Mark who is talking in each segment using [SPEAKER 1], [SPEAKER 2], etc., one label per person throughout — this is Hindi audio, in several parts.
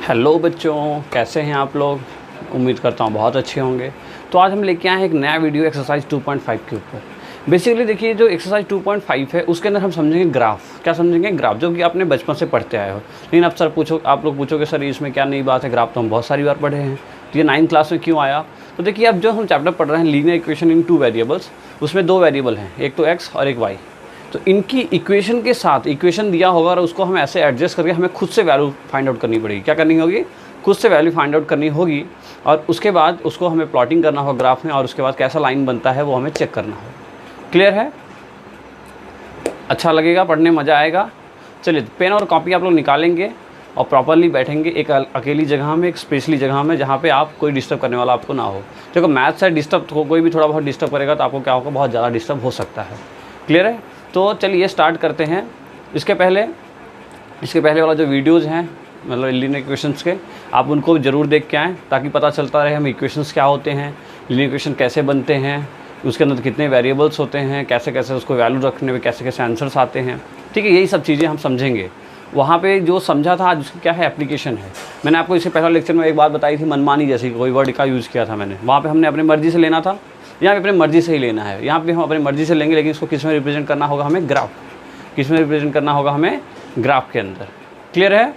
[SPEAKER 1] हेलो बच्चों, कैसे हैं आप लोग। उम्मीद करता हूँ बहुत अच्छे होंगे। तो आज हम लेके आए हैं एक नया वीडियो एक्सरसाइज 2.5 के ऊपर। बेसिकली देखिए, जो एक्सरसाइज 2.5 है उसके अंदर हम समझेंगे ग्राफ। क्या समझेंगे? ग्राफ, जो कि आपने बचपन से पढ़ते आए हो। लेकिन अब सर आप लोग पूछोगे सर इसमें क्या नई बात है, ग्राफ तो हम बहुत सारी बार पढ़े हैं, तो ये 9th क्लास में क्यों आया। तो देखिए, अब जो हम चैप्टर पढ़ रहे हैं लीनियर इक्वेशन इन 2 वेरिएबल्स, उसमें 2 वेरिएबल हैं, एक तो एक्स और एक वाई। तो इनकी इक्वेशन के साथ इक्वेशन दिया होगा और उसको हमें ऐसे एडजस्ट करके हमें खुद से वैल्यू फाइंड आउट करनी पड़ेगी। क्या करनी होगी? खुद से वैल्यू फाइंड आउट करनी होगी और उसके बाद उसको हमें प्लॉटिंग करना होगा ग्राफ में, और उसके बाद कैसा लाइन बनता है वो हमें चेक करना होगा। क्लियर है? अच्छा लगेगा, पढ़ने मज़ा आएगा। चलिए, पेन और कॉपी आप लोग निकालेंगे और प्रॉपरली बैठेंगे एक अकेली जगह में, एक स्पेशली जगह में, जहाँ पे आप कोई डिस्टर्ब करने वाला आपको ना हो। देखो, मैथ से डिस्टर्ब कोई भी थोड़ा बहुत डिस्टर्ब करेगा तो आपको क्या होगा, बहुत ज़्यादा डिस्टर्ब हो सकता है। क्लियर है? तो चलिए स्टार्ट करते हैं। इसके पहले वाला जो वीडियोज़ हैं, मतलब लीनियर इक्वेशंस के, आप उनको ज़रूर देख के आएँ ताकि पता चलता रहे हमें इक्वेशंस क्या होते हैं, लीनियर इक्वेशन कैसे बनते हैं, उसके अंदर कितने वेरिएबल्स होते हैं, कैसे कैसे उसको वैल्यू रखने में कैसे कैसे आंसर्स आते हैं। ठीक है, यही सब चीज़ें हम समझेंगे। वहाँ पे जो समझा था आज उसकी क्या है, एप्लीकेशन है। मैंने आपको इससे पहले लेक्चर में एक बात बताई थी, मनमानी जैसी कोई वर्ड का यूज़ किया था मैंने। वहाँ पे हमने अपनी मर्ज़ी से लेना था, यहाँ पे अपनी मर्ज़ी से ही लेना है। यहाँ पे हम अपनी मर्ज़ी से लेंगे, लेकिन इसको किस में रिप्रेजेंट करना होगा हमें? ग्राफ। किस में रिप्रेजेंट करना होगा हमें? ग्राफ के अंदर। क्लियर है?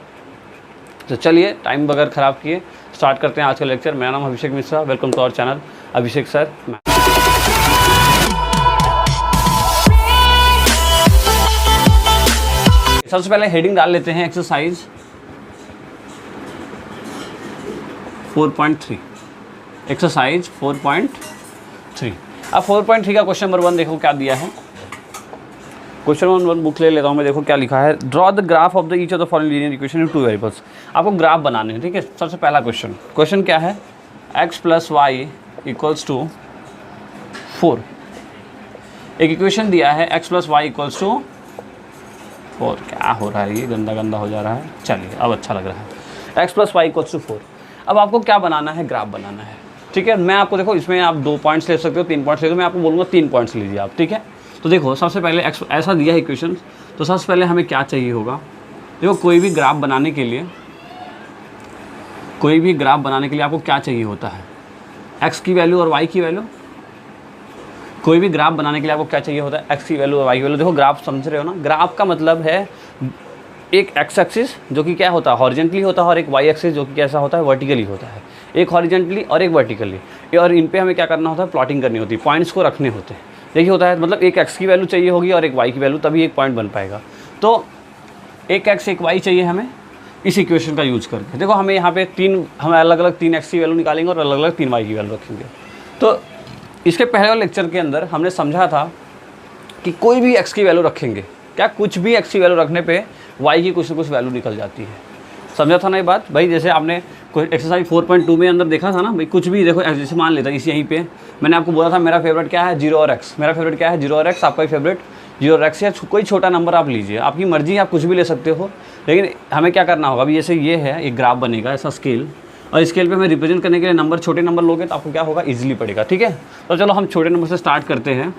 [SPEAKER 1] तो चलिए, टाइम बगैर ख़राब किए स्टार्ट करते हैं आज का लेक्चर। मेरा नाम Abhishek Mishra, welcome to our channel Abhishek sir. सबसे पहले हेडिंग डाल लेते हैं, एक्सरसाइज 4.3। एक्सरसाइज 4.3। अब 4.3 का क्वेश्चन नंबर 1 देखो क्या दिया है। क्वेश्चन नंबर 1 बुक ले लेता हूँ मैं। देखो क्या लिखा है, draw the graph of the each of the following linear equation in 2 variables. आपको ग्राफ बनाने हैं। ठीक है, सबसे पहला क्वेश्चन क्या है? x + y = 4। एक इक्वेशन दिया है x + y = 4। क्या हो रहा है, ये गंदा हो जा रहा है। चलिए, अब अच्छा लग रहा है। x + y = 4। अब आपको क्या बनाना है? ग्राफ बनाना है। ठीक है, मैं आपको देखो, इसमें आप 2 पॉइंट्स ले सकते हो, 3 पॉइंट्स ले सकते हो। मैं आपको बोलूँगा 3 पॉइंट्स लीजिए आप। ठीक है, तो देखो सबसे पहले ऐसा दिया है इक्वेशन, तो सबसे पहले हमें क्या चाहिए होगा? देखो, कोई भी ग्राफ बनाने के लिए आपको क्या चाहिए होता है? x की वैल्यू और y की वैल्यू। कोई भी ग्राफ बनाने के लिए आपको क्या चाहिए होता है? x की वैल्यू और y की वैल्यू। देखो, ग्राफ समझ रहे हो ना? ग्राफ का मतलब है एक x एक्सिस जो कि क्या होता है, हॉरिजेंटली होता है, और एक y एक्सिस जो कि कैसा होता है, वर्टिकली होता है। एक हॉरिजेंटली और एक वर्टिकली, और इन पे हमें क्या करना होता है? प्लॉटिंग करनी होती है, पॉइंट्स को रखने होते हैं। देखिए होता है, मतलब एक x की वैल्यू चाहिए होगी और एक y की वैल्यू, तभी एक पॉइंट बन पाएगा। तो एक x एक y चाहिए हमें इस इक्वेशन का यूज़ करके। देखो, हमें यहाँ पे हम अलग अलग 3 x की वैल्यू निकालेंगे और अलग अलग 3 y की वैल्यू रखेंगे। तो इसके पहले वाले लेक्चर के अंदर हमने समझा था कि कोई भी x की वैल्यू रखेंगे, क्या कुछ भी x की वैल्यू रखने पे y की कुछ ना कुछ वैल्यू निकल जाती है। समझा था ना ये बात भाई? जैसे आपने कोई एक्सरसाइज 4.2 में अंदर देखा था ना भाई, कुछ भी देखो, जैसे मान लेता इस यहीं पे मैंने आपको बोला था मेरा फेवरेट क्या है? 0 और x। मेरा फेवरेट क्या है? 0 और x। आपका फेवरेट 0 और x, या कोई छोटा नंबर आप लीजिए, आपकी मर्जी, आप कुछ भी ले सकते हो। लेकिन हमें क्या करना होगा अभी? जैसे ये है, एक ग्राफ बनेगा ऐसा स्केल, और स्केल पे हमें रिप्रेजेंट करने के लिए नंबर, छोटे नंबर लोगे तो आपको क्या होगा? ईजिली पड़ेगा। ठीक है, तो चलो हम छोटे नंबर से स्टार्ट करते हैं।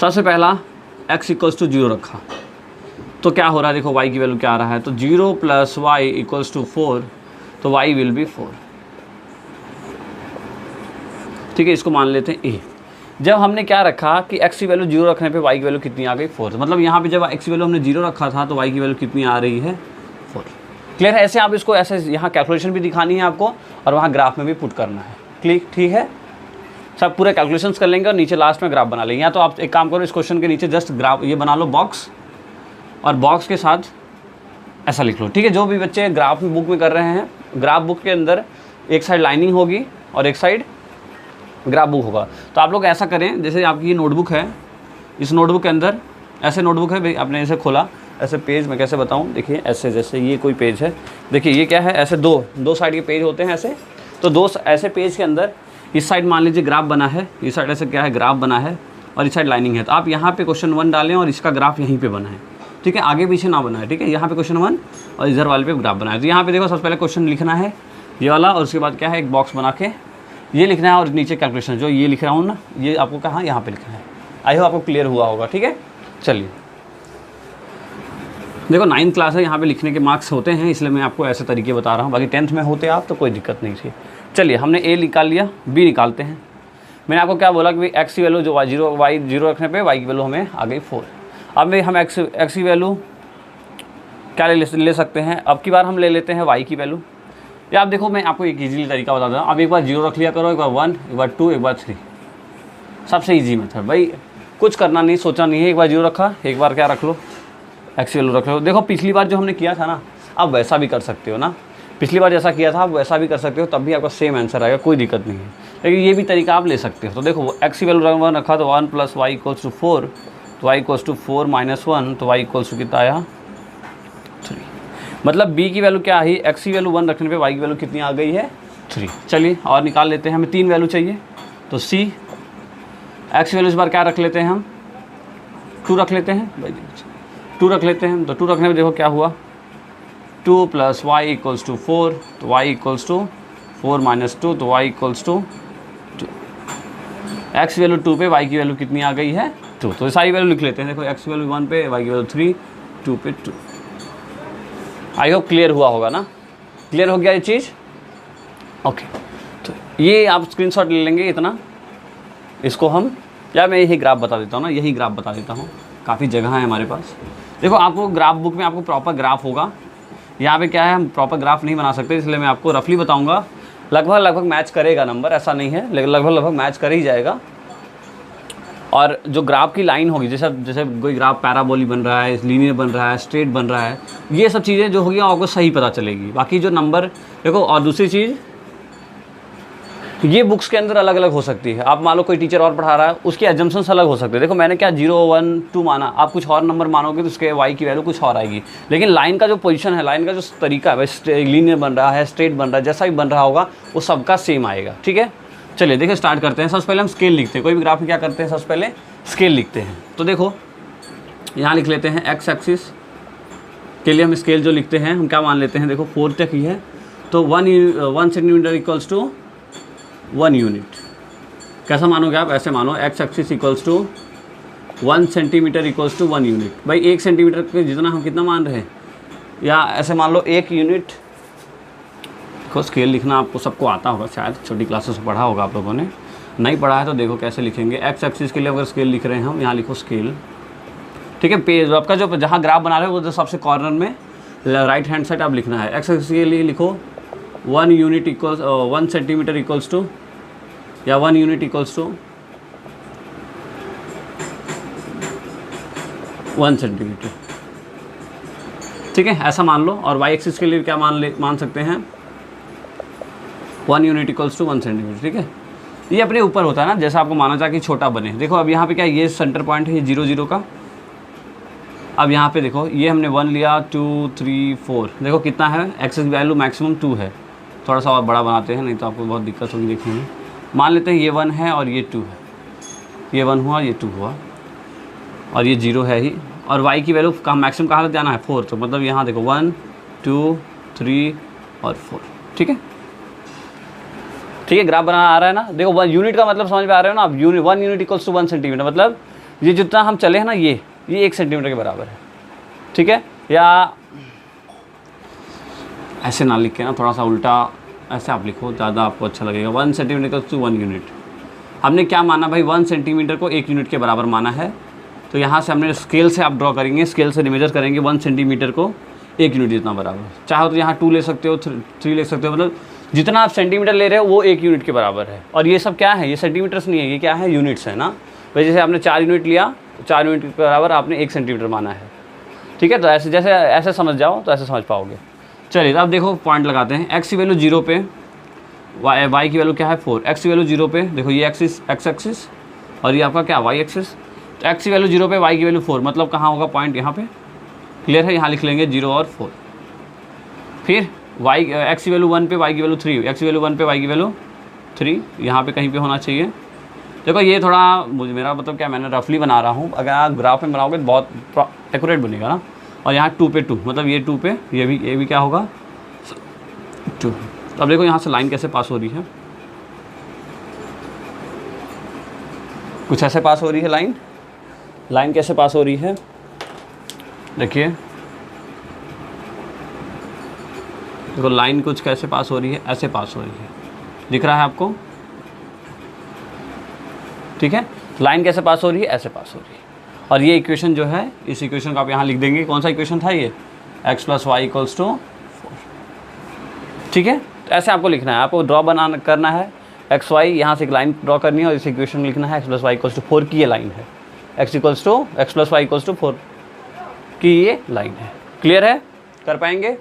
[SPEAKER 1] सबसे पहला x = 0 रखा, तो क्या हो रहा है? देखो y की वैल्यू क्या आ रहा है, तो 0 + y = 4, तो y विल बी 4। ठीक है, इसको मान लेते हैं a। जब हमने क्या रखा कि x की वैल्यू 0 रखने पे y की वैल्यू कितनी आ गई? 4। मतलब यहाँ पे जब x की वैल्यू हमने 0 रखा था तो y की वैल्यू कितनी आ रही है? 4। क्लियर है? ऐसे आप इसको ऐसे यहाँ कैलकुलेशन भी दिखानी है आपको और वहाँ ग्राफ में भी पुट करना है। ठीक है, सब पूरे कैलकुलेशंस कर लेंगे और नीचे लास्ट में ग्राफ बना लेंगे। या तो आप एक काम करो, इस क्वेश्चन के नीचे जस्ट ग्राफ ये बना लो, बॉक्स, और बॉक्स के साथ ऐसा लिख लो। ठीक है, जो भी बच्चे ग्राफ में बुक में कर रहे हैं, ग्राफ बुक के अंदर एक साइड लाइनिंग होगी और एक साइड ग्राफ बुक होगा। तो आप लोग ऐसा करें, जैसे आपकी ये नोटबुक है, इस नोटबुक के अंदर ऐसे नोटबुक है भाई, आपने ऐसे खोला, ऐसे पेज मैं कैसे बताऊं, देखिए ऐसे, जैसे ये कोई पेज है, देखिए ये क्या है, ऐसे दो साइड के पेज होते हैं ऐसे। तो 2 ऐसे पेज के अंदर इस साइड मान लीजिए ग्राफ बना है, इस साइड ऐसे क्या है, ग्राफ बना है, और इस साइड लाइनिंग है। तो आप यहाँ पे क्वेश्चन 1 डालें और इसका ग्राफ यहीं पे बना है। ठीक है, आगे पीछे ना बना है। ठीक है, यहाँ पे क्वेश्चन 1 और इधर वाले पे ग्राफ बना है। तो यहाँ पे देखो, सबसे पहले क्वेश्चन लिखना है ये वाला, और उसके बाद क्या है, एक बॉक्स बना के ये लिखना है, और नीचे कैलकुलेशन जो ये लिख रहा हूँ ना, ये आपको कहाँ, यहाँ पे लिखना है। आई होप आपको क्लियर हुआ होगा। ठीक है, चलिए देखो 9th क्लास है, यहाँ पे लिखने के मार्क्स होते हैं, इसलिए मैं आपको ऐसे तरीके बता रहा हूँ। बाकी 10th में होते आप तो कोई दिक्कत नहीं थी। चलिए हमने ए निकाल लिया, बी निकालते हैं। मैंने आपको क्या बोला कि एक्स की वैल्यू जो वाई जीरो रखने पे वाई की वैल्यू हमें आ गई 4। अब हम एक्स की वैल्यू क्या ले सकते हैं, अब की बार हम ले लेते हैं वाई की वैल्यू। या आप देखो मैं आपको एक ईजीली तरीका बता दूँ, अब एक बार 0 रख लिया करो, एक बार 1, एक बार 2, एक बार 3, सबसे ईजी मेथड। भाई कुछ करना नहीं, सोचना नहीं है, एक बार 0 रखा, एक बार क्या रख लो, एक्स की वैल्यू रख लो। देखो पिछली बार जो हमने किया था ना, आप वैसा भी कर सकते हो ना, पिछली बार जैसा किया था आप वैसा भी कर सकते हो, तब भी आपका सेम आंसर आएगा, कोई दिक्कत नहीं है। लेकिन ये भी तरीका आप ले सकते हो। तो देखो एक्स की वैल्यू 1 रखा तो 1 + y = 4, तो y = 4 - 1, तो y = कितना आया 3। मतलब b की वैल्यू क्या आई, x की वैल्यू 1 रखने पे y की वैल्यू कितनी आ गई है 3। चलिए और निकाल लेते हैं, हमें 3 वैल्यू चाहिए, तो c x की वैल्यू इस बार क्या रख लेते हैं हम 2 रख लेते हैं, 2 रख लेते हैं। तो 2 रखने में देखो क्या हुआ, 2 + y = 4, तो y = 4 - 2, तो y = 2। x की वैल्यू 2 पे y की वैल्यू कितनी आ गई है 2, तो सारी वैल्यू लिख लेते हैं। देखो x की वैल्यू 1 पे, y की वैल्यू 3, 2 पे 2। आई होप क्लियर हुआ होगा ना, क्लियर हो गया ये चीज़। ओके, तो ये आप स्क्रीनशॉट ले लेंगे इतना, इसको हम, या मैं यही ग्राफ बता देता हूँ ना, यही ग्राफ बता देता हूँ, काफ़ी जगह है हमारे पास। देखो आपको ग्राफ बुक में आपको प्रॉपर ग्राफ होगा, यहाँ पे क्या है हम प्रॉपर ग्राफ नहीं बना सकते, इसलिए मैं आपको रफली बताऊँगा। लगभग मैच करेगा नंबर, ऐसा नहीं है, लेकिन लगभग मैच कर ही जाएगा। और जो ग्राफ की लाइन होगी, जैसे कोई ग्राफ पैराबोली बन रहा है, लीनियर बन रहा है, स्ट्रेट बन रहा है, ये सब चीज़ें जो होगी आपको सही पता चलेगी। बाकी जो नंबर देखो, और दूसरी चीज़ ये बुक्स के अंदर अलग अलग हो सकती है। आप मान लो कोई टीचर और पढ़ा रहा है, उसके एजम्पशंस अलग हो सकते हैं। देखो मैंने क्या 0, 1, 2 माना, आप कुछ और नंबर मानोगे तो उसके वाई की वैल्यू कुछ और आएगी। लेकिन लाइन का जो पोजीशन है, लाइन का जो तरीका है, लीनियर बन रहा है, स्ट्रेट बन रहा है, जैसा भी बन रहा होगा वो सबका सेम आएगा। ठीक है, चलिए देखिए स्टार्ट करते हैं। सबसे पहले हम स्केल लिखते हैं, कोई भी ग्राफ में क्या करते हैं, सबसे पहले स्केल लिखते हैं। तो देखो यहाँ लिख लेते हैं एक्स एक्सिस के लिए हम स्केल जो लिखते हैं, हम क्या मान लेते हैं, देखो 4 तक ही है, तो 1 सेंटीमीटर = 1 यूनिट। कैसा मानोगे आप, ऐसे मानो एक्स एक्सिस = 1 सेंटीमीटर = 1 यूनिट। भाई 1 सेंटीमीटर के जितना हम कितना मान रहे हैं, या ऐसे मान लो 1 यूनिट। देखो स्केल लिखना आपको सबको आता होगा, शायद छोटी क्लासेस में पढ़ा होगा आप लोगों ने, नहीं पढ़ा है तो देखो कैसे लिखेंगे। एक्स एक्सिस के लिए अगर स्केल लिख रहे हैं हम, यहाँ लिखो स्केल। ठीक है, पेज आपका जो जहाँ ग्राफ बना रहे हो वो जो सबसे कॉर्नर में राइट हैंड साइड आप लिखना है। एक्स एक्सिस के लिए लिखो 1 यूनिट = 1 सेंटीमीटर = या 1 यूनिट = 1 सेंटीमीटर। ठीक है, ऐसा मान लो। और वाई एक्सिस के लिए क्या मान सकते हैं, 1 यूनिट = 1 सेंटीमीटर। ठीक है, ये अपने ऊपर होता है ना, जैसा आपको माना जाए कि छोटा बने। देखो अब यहाँ पे क्या, ये सेंटर पॉइंट है, ये 0, 0 का। अब यहाँ पे देखो ये हमने 1 लिया, 2, 3, 4, देखो कितना है, एक्सिस वैल्यू मैक्सिमम 2 है। थोड़ा सा और बड़ा बनाते हैं, नहीं तो आपको बहुत दिक्कत होगी देखने में। मान लेते हैं ये 1 है और ये 2 है, ये 1 हुआ, ये 2 हुआ, और ये 0 है ही। और y की वैल्यू का मैक्सिमम कहाँ तक जाना है, 4, तो मतलब यहाँ देखो 1, 2, 3 और 4। ठीक है, ठीक है, ग्राफ बनाना आ रहा है ना। देखो 1 यूनिट का मतलब समझ में आ रहा है ना आप, 1 यूनिट = 1 सेंटीमीटर, मतलब ये जितना हम चले हैं ना, ये 1 सेंटीमीटर के बराबर है। ठीक है, या ऐसे ना लिख के ना, थोड़ा सा उल्टा ऐसे आप लिखो, ज़्यादा आपको अच्छा लगेगा। 1 सेंटीमीटर = 1 यूनिट। हमने क्या माना भाई, 1 सेंटीमीटर को 1 यूनिट के बराबर माना है। तो यहाँ से हमने स्केल से आप ड्रॉ करेंगे, स्केल से मेजर करेंगे 1 सेंटीमीटर को 1 यूनिट जितना बराबर। चाहो तो यहाँ 2 ले सकते हो, 3 ले सकते हो, मतलब जितना आप सेंटीमीटर ले रहे हो वो 1 यूनिट के बराबर है। और ये सब क्या है, ये सेंटीमीटर्स नहीं है, ये क्या है, यूनिट्स है ना। भाई जैसे आपने 4 यूनिट लिया, 4 यूनिट के बराबर आपने 1 सेंटीमीटर माना है। ठीक है, तो ऐसे जैसे ऐसे समझ जाओ तो ऐसे समझ पाओगे। चलिए अब देखो पॉइंट लगाते हैं। एक्स की वैल्यू 0 पे, वाई की वैल्यू क्या है 4। एक्स की वैल्यू 0 पे, देखो ये एक्स एक्सिस और ये आपका क्या वाई एक्सिस। तो एक्स की वैल्यू 0 पे, वाई की वैल्यू 4, मतलब कहाँ होगा पॉइंट, यहाँ पे। क्लियर है, यहाँ लिख लेंगे 0 और 4। फिर वाई एक्स की वैल्यू 1 पे, वाई की वैल्यू 3, एक्स की वैल्यू 1 पे, वाई की वैल्यू 3, यहाँ पे कहीं पे होना चाहिए। देखो ये थोड़ा मुझे, मेरा मतलब क्या, मैंने रफली बना रहा हूँ, अगर आप ग्राफ में बनाओगे तो बहुत एक्यूरेट बनेगा ना। और यहाँ 2 पे 2, मतलब ये 2 पे, ये भी क्या होगा 2। अब देखो यहाँ से लाइन कैसे पास हो रही है, कुछ ऐसे पास हो रही है लाइन। लाइन कैसे पास हो रही है, देखिए देखो लाइन कुछ कैसे पास हो रही है, ऐसे पास हो रही है, दिख रहा है आपको, ठीक है। लाइन कैसे पास हो रही है, ऐसे पास हो रही है। और ये इक्वेशन जो है, इस इक्वेशन को आप यहाँ लिख देंगे। कौन सा इक्वेशन था ये, x + y = 4, ठीक है। तो ऐसे आपको लिखना है, आपको ड्रॉ करना है x y, यहाँ से एक लाइन ड्रॉ करनी है और इस इक्वेशन में लिखना है x + y = 4 की ये लाइन है, x + y = 4 की ये लाइन है। क्लियर है, कर पाएंगे,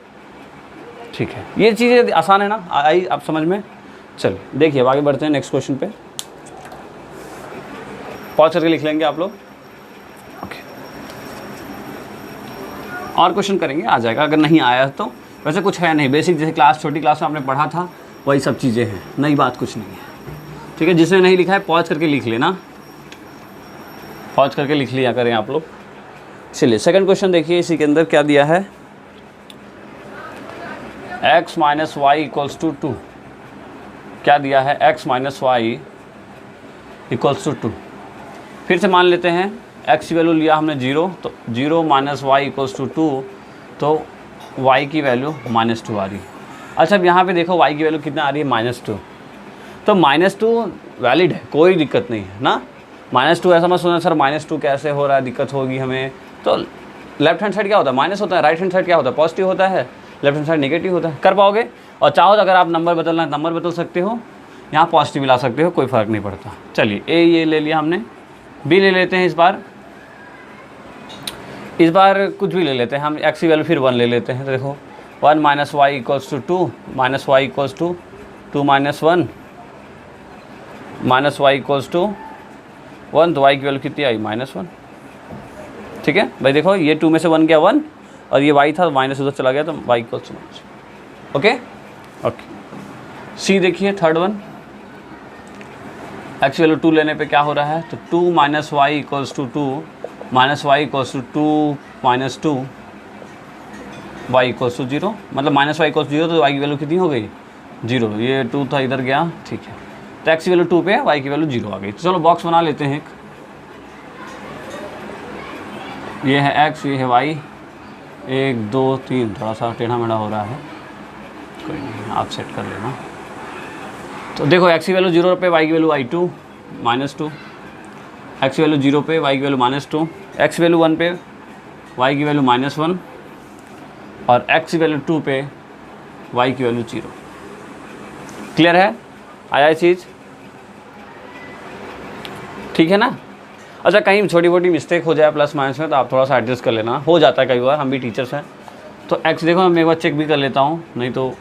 [SPEAKER 1] ठीक है। ये चीज़ें आसान है ना, आई आप समझ में। चलिए देखिए अब आगे बढ़ते हैं नेक्स्ट क्वेश्चन पे। पॉज करके लिख लेंगे आप लोग, ओके। और क्वेश्चन करेंगे, आ जाएगा, अगर नहीं आया तो। वैसे कुछ है नहीं, बेसिक जैसे छोटी क्लास में आपने पढ़ा था वही सब चीज़ें हैं, नई बात कुछ नहीं है, ठीक है। जिसने नहीं लिखा है पॉज करके लिख लेना, पॉज करके लिख लिया करें आप लोग। चलिए सेकंड क्वेश्चन देखिए, इसी के अंदर क्या दिया है, x - y = 2। क्या दिया है, x - y = 2। फिर से मान लेते हैं x की वैल्यू लिया हमने 0, तो 0 - y = 2, तो y की वैल्यू -2 आ रही है। अच्छा अब यहाँ पे देखो y की वैल्यू कितना आ रही है, -2, तो -2 वैलिड है, कोई दिक्कत नहीं है ना। -2 ऐसा मत सोचना सर -2 कैसे हो रहा है, दिक्कत होगी हमें। तो लेफ्ट हैंड साइड क्या होता है, माइनस होता है, राइट हैंड साइड क्या होता है, पॉजिटिव होता है, लेफ्ट हैंड साइड नेगेटिव होता है। कर पाओगे, और चाहो तो अगर आप नंबर बदलना है नंबर बदल सकते हो, यहाँ पॉजिटिव ला सकते हो, कोई फ़र्क नहीं पड़ता। चलिए ए ये ले लिया हमने, बी ले लेते हैं इस बार कुछ भी ले लेते हैं हम, x की वैल्यू फिर 1 ले लेते हैं। तो देखो 1 - y = 2, -y = 2 - 1 -y = 1, तो y की वैल्यू कितनी आई, -1, ठीक है भाई। देखो ये 2 में से 1 गया 1, और ये y था माइनस उधर चला गया, तो y = -, ओके ओके। सी देखिए थर्ड वन, x की वैल्यू 2 लेने पे क्या हो रहा है, तो 2 - y = 2, -y = 2 -2 y = 0, मतलब -y = 0, तो y की वैल्यू कितनी हो गई, 0। ये 2 था इधर गया, ठीक है। तो x की वैल्यू 2 पे y की वैल्यू 0 आ गई। तो चलो बॉक्स बना लेते हैं, ये है x, ये है y, 1 2 3, थोड़ा सा टेढ़ा मेढ़ा हो रहा है, कोई नहीं आप सेट कर लेना। तो देखो x की वैल्यू 0 पे y की वैल्यू -2, x की वैल्यू 0 पे y की वैल्यू -2, x की वैल्यू 1 पे y की वैल्यू -1, और x की वैल्यू 2 पे y की वैल्यू 0। क्लियर है, आया चीज़, ठीक है ना। अच्छा कहीं छोटी मोटी मिस्टेक हो जाए प्लस माइनस में, तो आप थोड़ा सा एडजस्ट कर लेना, हो जाता है कई बार, हम भी टीचर्स हैं। तो x देखो मैं एक बार चेक भी कर लेता हूँ, नहीं तो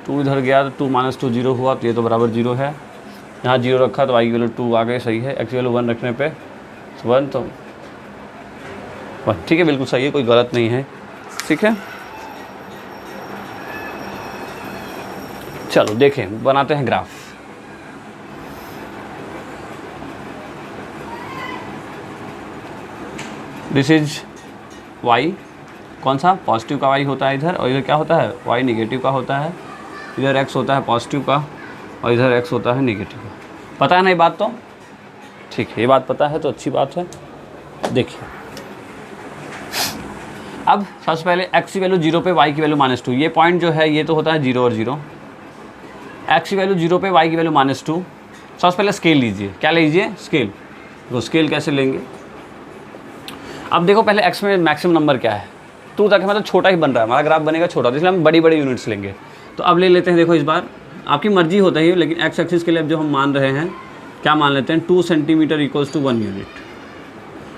[SPEAKER 1] 2 इधर गया तो 2 - 2 0 हुआ, तो ये तो बराबर 0 है। यहाँ 0 रखा तो y की वैल्यू 2 आ गए, सही है। x की वैल्यू 1 रखने पे 1, तो 1, ठीक है, बिल्कुल सही है, कोई गलत नहीं है, ठीक है। चलो देखें, बनाते हैं ग्राफ। दिस इज y, कौन सा, पॉजिटिव का y होता है इधर, और इधर क्या होता है, y नेगेटिव का होता है। इधर x होता है पॉजिटिव का, और इधर x होता है नेगेटिव का। पता है ना ये बात, तो ठीक है, ये बात पता है तो अच्छी बात है। देखिए अब सबसे पहले x की वैल्यू 0 पे y की वैल्यू -2, ये पॉइंट जो है ये तो होता है 0 और 0। x की वैल्यू 0 पे y की वैल्यू -2। सबसे पहले स्केल लीजिए, क्या लीजिए, स्केल। तो स्केल कैसे लेंगे, अब देखो पहले x में मैक्सिमम नंबर क्या है, 2 तक, मतलब छोटा ही बन रहा है हमारा ग्राफ, बनेगा छोटा, तो इसलिए हम बड़ी बड़ी यूनिट्स लेंगे। तो अब ले लेते हैं, देखो इस बार आपकी मर्जी होता है, लेकिन x एक्सिस के लिए अब जो हम मान रहे हैं, क्या मान लेते हैं, 2 सेंटीमीटर = 1 यूनिट।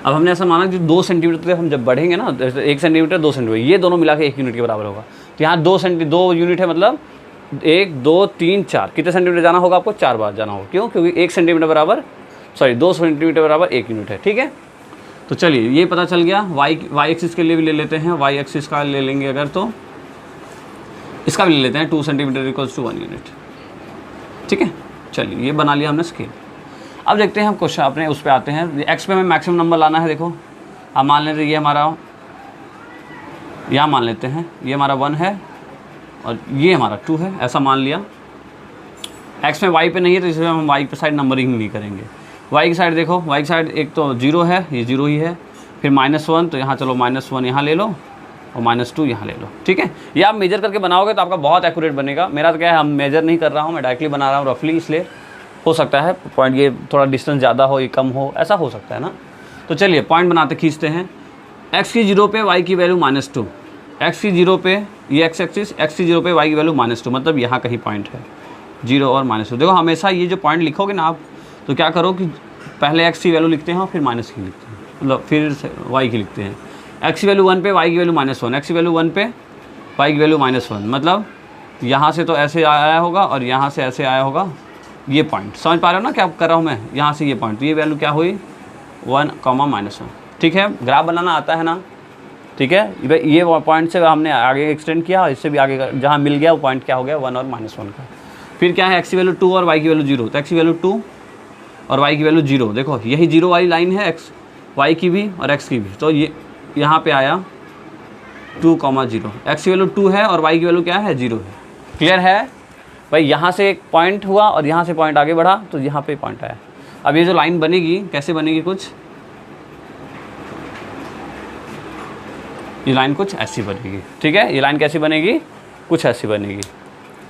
[SPEAKER 1] अब हमने ऐसा माना कि 2 सेंटीमीटर तक हम जब बढ़ेंगे ना, 1 सेंटीमीटर 2 सेंटीमीटर, ये दोनों मिला के 1 यूनिट के बराबर होगा। तो यहाँ 2 यूनिट है, मतलब 1 2 3 4, कितने सेंटीमीटर जाना होगा आपको, 4 बार जाना होगा। क्यों, क्योंकि 1 सेंटीमीटर बराबर, सॉरी 2 सेंटीमीटर बराबर 1 यूनिट है, ठीक है। तो चलिए ये पता चल गया। y एक्सिस के लिए भी ले लेते हैं, y एक्सिस का ले लेंगे अगर, तो इसका भी ले लेते हैं, 2 सेंटीमीटर = 1 यूनिट, ठीक है। चलिए ये बना लिया हमने स्केल। अब देखते हैं हम क्वेश्चन अपने उस पर आते हैं। x पे हमें मैक्सिमम नंबर लाना है। देखो अब मान लेते हैं ये हमारा, यहाँ मान लेते हैं ये हमारा 1 है और ये हमारा 2 है, ऐसा मान लिया। x में y पे नहीं है, तो इसलिए हम y पे साइड नंबरिंग नहीं करेंगे। y की साइड देखो, y की साइड एक तो 0 है, ये 0 ही है, फिर -1, तो यहाँ चलो -1 यहाँ ले लो, और -2 यहाँ ले लो, ठीक है। ये आप मेजर करके बनाओगे तो आपका बहुत एक्यूरेट बनेगा। मेरा तो क्या है, हम मेजर नहीं कर रहा हूँ, मैं डायरेक्टली बना रहा हूँ रफली, इसलिए हो सकता है पॉइंट ये थोड़ा डिस्टेंस ज़्यादा हो, ये कम हो, ऐसा हो सकता है ना। तो चलिए पॉइंट बनाते खींचते हैं। x की 0 पे y की वैल्यू -2, x की 0 पे ये x एक्सिस, x की 0 पे y की वैल्यू -2, मतलब यहाँ कहीं पॉइंट है 0 और -2। देखो हमेशा ये जो पॉइंट लिखोगे ना आप, तो क्या करो कि पहले x की वैल्यू लिखते हैं और फिर माइनस की लिखते हैं, मतलब फिर y की लिखते हैं। x की वैल्यू 1 पे y की वैल्यू -1, x की वैल्यू 1 पे y की वैल्यू -1, मतलब यहाँ से तो ऐसे आया होगा और यहाँ से ऐसे आया होगा ये पॉइंट। समझ पा रहे हो ना क्या कर रहा हूँ मैं, यहाँ से ये पॉइंट, तो ये वैल्यू क्या हुई 1, -1, ठीक है। ग्राफ बनाना आता है ना, ठीक है। ये पॉइंट से हमने आगे एक्सटेंड किया, इससे भी आगे जहाँ मिल गया वो पॉइंट क्या हो गया 1 और -1 का। फिर क्या है, x की वैल्यू 2 और y की वैल्यू 0, तो x की वैल्यू 2 और y की वैल्यू 0। देखो यही 0 वाली लाइन है x y की भी और x की भी, तो ये यहाँ पे आया 2, 0, x की वैल्यू 2 है और y की वैल्यू क्या है 0 है। क्लियर है भाई, यहाँ से एक पॉइंट हुआ और यहाँ से पॉइंट आगे बढ़ा तो यहाँ पे पॉइंट आया। अब ये जो लाइन बनेगी कैसे बनेगी, कुछ ये लाइन कुछ ऐसी बनेगी, ठीक है। ये लाइन कैसी बनेगी, कुछ ऐसी बनेगी।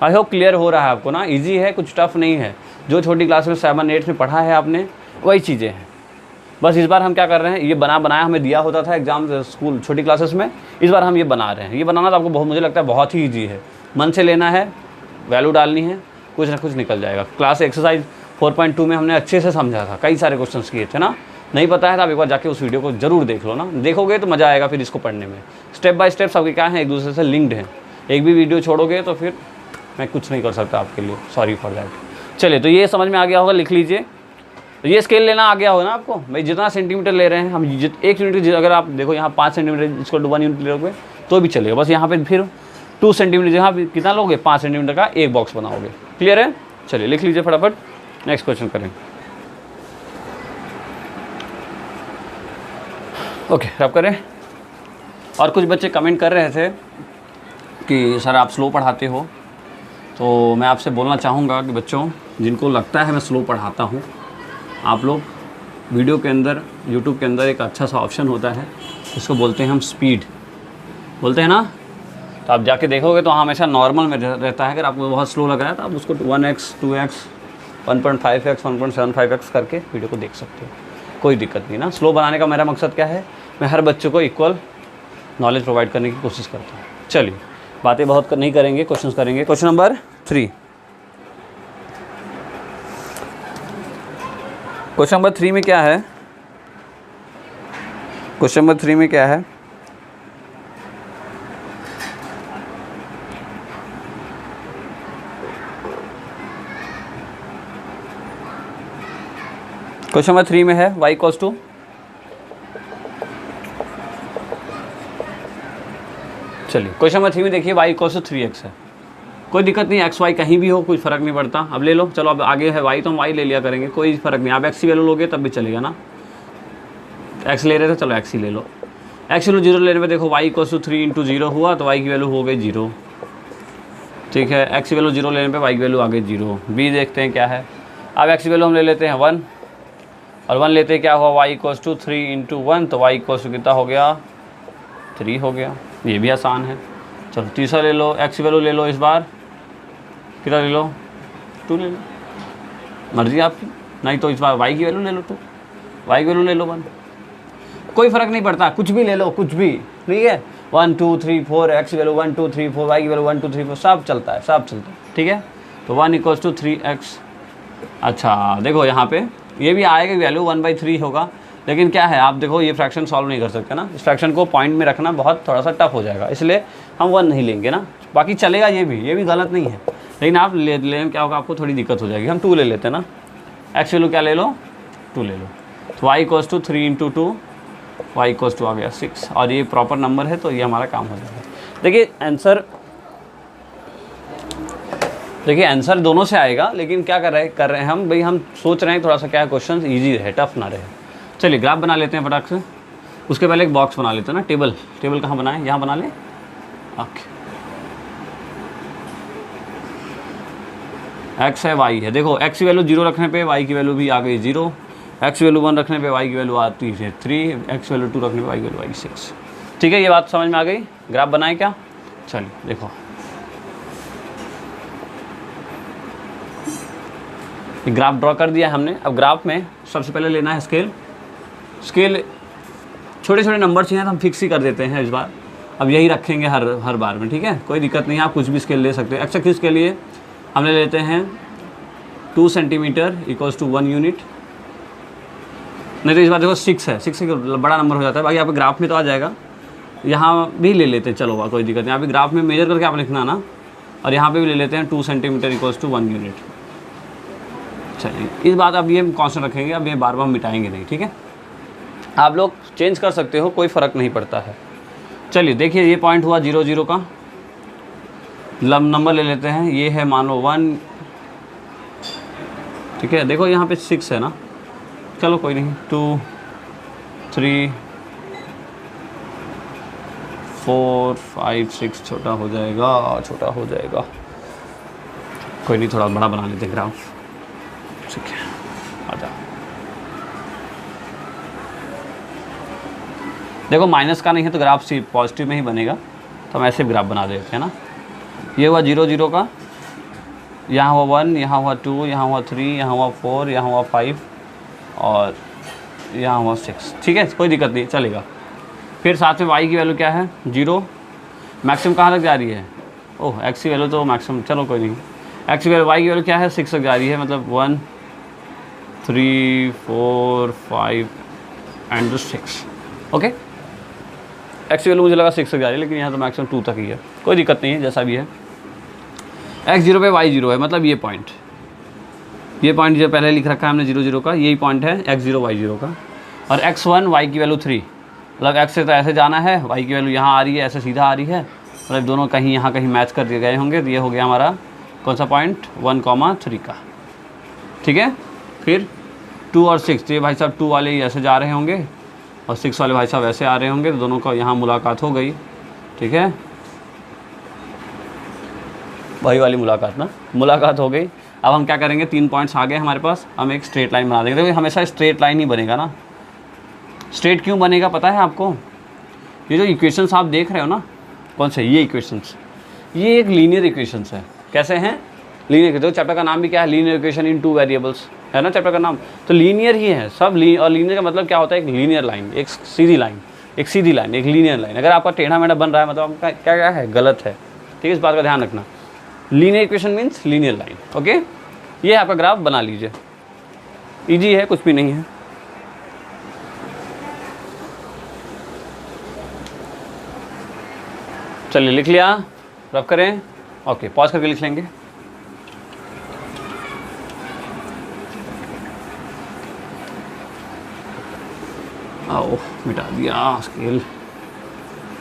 [SPEAKER 1] आई होप क्लियर हो रहा है आपको ना, इजी है, कुछ टफ नहीं है। जो छोटी क्लास में 7, 8 में पढ़ा है आपने वही चीज़ें हैं। बस इस बार हम क्या कर रहे हैं, ये बनाया हमें दिया होता था एग्जाम स्कूल छोटी क्लासेस में, इस बार हम ये बना रहे हैं। ये बनाना तो आपको बहुत, मुझे लगता है बहुत ही ईजी है। मन से लेना है, वैल्यू डालनी है, कुछ ना कुछ निकल जाएगा। क्लास एक्सरसाइज 4.2 में हमने अच्छे से समझा था, कई सारे क्वेश्चंस किए थे ना। नहीं पता है तो आप एक बार जाके उस वीडियो को जरूर देख लो ना, देखोगे तो मज़ा आएगा फिर इसको पढ़ने में। स्टेप बाय स्टेप सबके क्या है, एक दूसरे से लिंक्ड हैं। एक भी वीडियो छोड़ोगे तो फिर मैं कुछ नहीं कर सकता आपके लिए, सॉरी फॉर दैट। चलिए, तो ये समझ में आ गया होगा, लिख लीजिए। तो ये स्केल लेना आ गया होगा ना आपको भाई, जितना सेंटीमीटर ले रहे हैं हम, 1 यूनिट अगर आप देखो यहाँ 5 सेंटीमीटर, इसको 1 यूनिट लोगे तो भी चलेगा। बस यहाँ पे फिर 2 सेंटीमीटर जहाँ कितना लोगे, 5 सेंटीमीटर का एक बॉक्स बनाओगे। क्लियर है, चलिए लिख लीजिए फटाफट, नेक्स्ट क्वेश्चन करें। ओके, रब करें। और कुछ बच्चे कमेंट कर रहे थे कि सर आप स्लो पढ़ाते हो, तो मैं आपसे बोलना चाहूँगा कि बच्चों जिनको लगता है मैं स्लो पढ़ाता हूँ, आप लोग वीडियो के अंदर, यूट्यूब के अंदर एक अच्छा सा ऑप्शन होता है, इसको बोलते हैं हम स्पीड, बोलते हैं ना। तो आप जाके देखोगे तो हमेशा नॉर्मल में रहता है। अगर आपको बहुत स्लो लग रहा है तो आप उसको 1x, 2x, 1.5x, 1.75x करके वीडियो को देख सकते हो, कोई दिक्कत नहीं ना। स्लो बनाने का मेरा मकसद क्या है, मैं हर बच्चों को इक्वल नॉलेज प्रोवाइड करने की कोशिश करता हूँ। चलिए, बातें बहुत नहीं करेंगे, क्वेश्चन करेंगे। क्वेश्चन नंबर 3, क्वेश्चन नंबर 3 में क्या है, क्वेश्चन नंबर 3 में क्या है, क्वेश्चन नंबर 3 में है y इक्वल्स टू, चलिए क्वेश्चन नंबर 3 में देखिए y इक्वल्स टू 3x है। कोई दिक्कत नहीं, एक्स वाई कहीं भी हो, कोई फ़र्क नहीं पड़ता। अब ले लो, चलो अब आगे है y तो हम y ले लिया करेंगे, कोई फ़र्क नहीं। आप x की वैल्यू लोगे तब भी चलेगा ना, x ले रहे थे, चलो x ही ले लो। x वैल्यू 0 लेने पे देखो y इक्वल्स टू 3 × 0 हुआ तो y की वैल्यू हो गई 0, ठीक है। x की वैल्यू 0 लेने पे y की वैल्यू आ गई 0। b देखते हैं क्या है। अब x की वैल्यू हम ले लेते हैं 1 और 1 लेते क्या हुआ, y इक्वल्स टू 3 × 1, तो y इक्वल्स टू कितना हो गया, 3 हो गया। ये भी आसान है। चलो तीसरा ले लो, x की वैल्यू ले लो, इस बार कितना ले लो, 2 ले लो, मर्जी आपकी। नहीं तो इस बार y की वैल्यू ले लो 2, y की वैल्यू ले लो 1, कोई फ़र्क नहीं पड़ता, कुछ भी ले लो, कुछ भी, ठीक है। 1 2 3 4, x की वैल्यू 1 2 3 4, y की वैल्यू 1 2 3 4, सब चलता है, सब चलता है, ठीक है। तो 1 इक्वल्स टू 3x। अच्छा देखो यहाँ पे ये भी आएगा, वैल्यू 1/3 होगा, लेकिन क्या है आप देखो ये फ्रैक्शन सॉल्व नहीं कर सकते ना, इस फ्रैक्शन को पॉइंट में रखना बहुत थोड़ा सा टफ हो जाएगा, इसलिए हम 1 नहीं लेंगे ना। बाकी चलेगा, ये भी गलत नहीं है, लेकिन आप लेने में क्या होगा, आपको थोड़ी दिक्कत हो जाएगी। हम 2 ले लेते हैं ना, x वैल्यू क्या ले लो, 2 ले लो। तो y equals to 3 × 2, y equals to आ गया 6, और ये प्रॉपर नंबर है तो ये हमारा काम हो जाएगा। देखिए आंसर दोनों से आएगा, लेकिन क्या कर रहे हैं हम भाई, हम सोच रहे हैं थोड़ा सा क्या क्वेश्चन ईजी रहे, टफ ना रहे। चलिए ग्राफ बना लेते हैं फटाक से। उसके पहले एक बॉक्स बना लेते हैं ना, टेबल कहाँ बनाएं, यहाँ बना लें। ओके, x है y है, देखो x की वैल्यू 0 रखने पे y की वैल्यू भी आ गई 0, x की वैल्यू 1 रखने पे y की वैल्यू आती है 3, x वैल्यू 2 रखने पे y की वैल्यू आई 6, ठीक है, ये बात समझ में आ गई। ग्राफ बनाए क्या? चलिए देखो, ग्राफ ड्रॉ कर दिया हमने। अब ग्राफ में सबसे पहले लेना है स्केल। स्केल छोटे छोटे नंबर चाहिए तो हम फिक्स ही कर देते हैं इस बार। अब यही रखेंगे हर बार में, ठीक है, कोई दिक्कत नहीं है, आप कुछ भी स्केल ले सकते हैं। एक्स एक्सिस के लिए हम ले लेते हैं 2 सेंटीमीटर इक्वल्स टू 1 यूनिट। नहीं तो इस बार देखो 6 है, 6 से बड़ा नंबर हो जाता है। बाकी यहाँ पे ग्राफ में तो आ जाएगा, यहाँ भी ले लेते हैं, चलो कोई दिक्कत नहीं। यहाँ पे ग्राफ में मेजर करके आप लिखना ना, और यहाँ पे भी ले लेते हैं 2 सेंटीमीटर इक्वल्स टू 1 यूनिट। चलिए इस बात अब ये हम कॉन्स्टेंट रखेंगे, अब ये बार बार मिटाएंगे नहीं, ठीक है। आप लोग चेंज कर सकते हो, कोई फ़र्क नहीं पड़ता है। चलिए देखिए, ये पॉइंट हुआ 0 0 का, नंबर ले लेते हैं, ये है मान लो 1, ठीक है। देखो यहाँ पे 6 है ना, चलो कोई नहीं, 2 3 4 5 6 छोटा हो जाएगा, छोटा हो जाएगा, कोई नहीं, थोड़ा बड़ा बना लेते ग्राफ, ठीक है। आजा, देखो माइनस का नहीं है तो ग्राफ सी पॉजिटिव में ही बनेगा, तो हम ऐसे ग्राफ बना देते हैं ना। ये हुआ 0 0 का, यहाँ हुआ 1, यहाँ हुआ 2, यहाँ हुआ 3, यहाँ हुआ 4, यहाँ हुआ 5 और यहाँ हुआ 6, ठीक है, कोई दिक्कत नहीं, चलेगा। फिर साथ में y की वैल्यू क्या है? 0। मैक्सिमम कहाँ तक जा रही है? ओह, x की वैल्यू तो मैक्सिमम, चलो कोई नहीं, x की वैल्यू, y की वैल्यू क्या है? 6 तक जा रही है, मतलब 1 3 4 5 एंड 6, ओके। x की वैल्यू मुझे लगा 6 तक जा रही है, लेकिन यहाँ तो मैक्सिमम 2 तक ही है, कोई दिक्कत नहीं है, जैसा भी है। x 0 पे y 0 है, मतलब ये पॉइंट जो पहले लिख रखा है हमने 0 0 का, यही पॉइंट है x 0 y 0 का। और x1 y की वैल्यू 3, मतलब x से तो ऐसे जाना है, y की वैल्यू यहाँ आ रही है, ऐसे सीधा आ रही है, मतलब दोनों कहीं यहाँ कहीं मैच कर दिए गए होंगे, तो ये हो गया हमारा कौन सा पॉइंट? 1,3 का, ठीक है। फिर 2 और 6, तो ये भाई साहब 2 वाले ही ऐसे जा रहे होंगे और 6 वाले भाई साहब ऐसे आ रहे होंगे, तो दोनों का यहाँ मुलाकात हो गई, ठीक है, वही वाली मुलाकात ना, मुलाकात हो गई। अब हम क्या करेंगे, 3 पॉइंट्स आ गए हमारे पास, हम एक स्ट्रेट लाइन बना देंगे। देखो हमेशा स्ट्रेट लाइन ही बनेगा ना। स्ट्रेट क्यों बनेगा पता है आपको? ये जो इक्वेशंस आप देख रहे हो ना, कौन से ये इक्वेशंस, ये एक लीनियर इक्वेशंस है। कैसे हैं? लीनियर। देखो चैप्टर का नाम भी क्या है? लीनियर इक्वेशन इन 2 वेरिएबल्स, है ना चैप्टर का नाम, तो लीनियर ही है सब। और लीनियर का मतलब क्या होता है? एक लीनियर लाइन, एक सीधी लाइन, एक सीधी लाइन, एक लीनियर लाइन। अगर आपका टेढ़ा मेढ़ा बन रहा है, मतलब आपका क्या क्या है? गलत है, ठीक है, इस बात का ध्यान रखना। Linear equation means linear line, okay. ये आपका ग्राफ बना लीजिए, ईजी है, कुछ भी नहीं है। चलिए लिख लिया, रब करें, ओके, पॉज करके लिख लेंगे। आओ, मिटा दिया स्केल,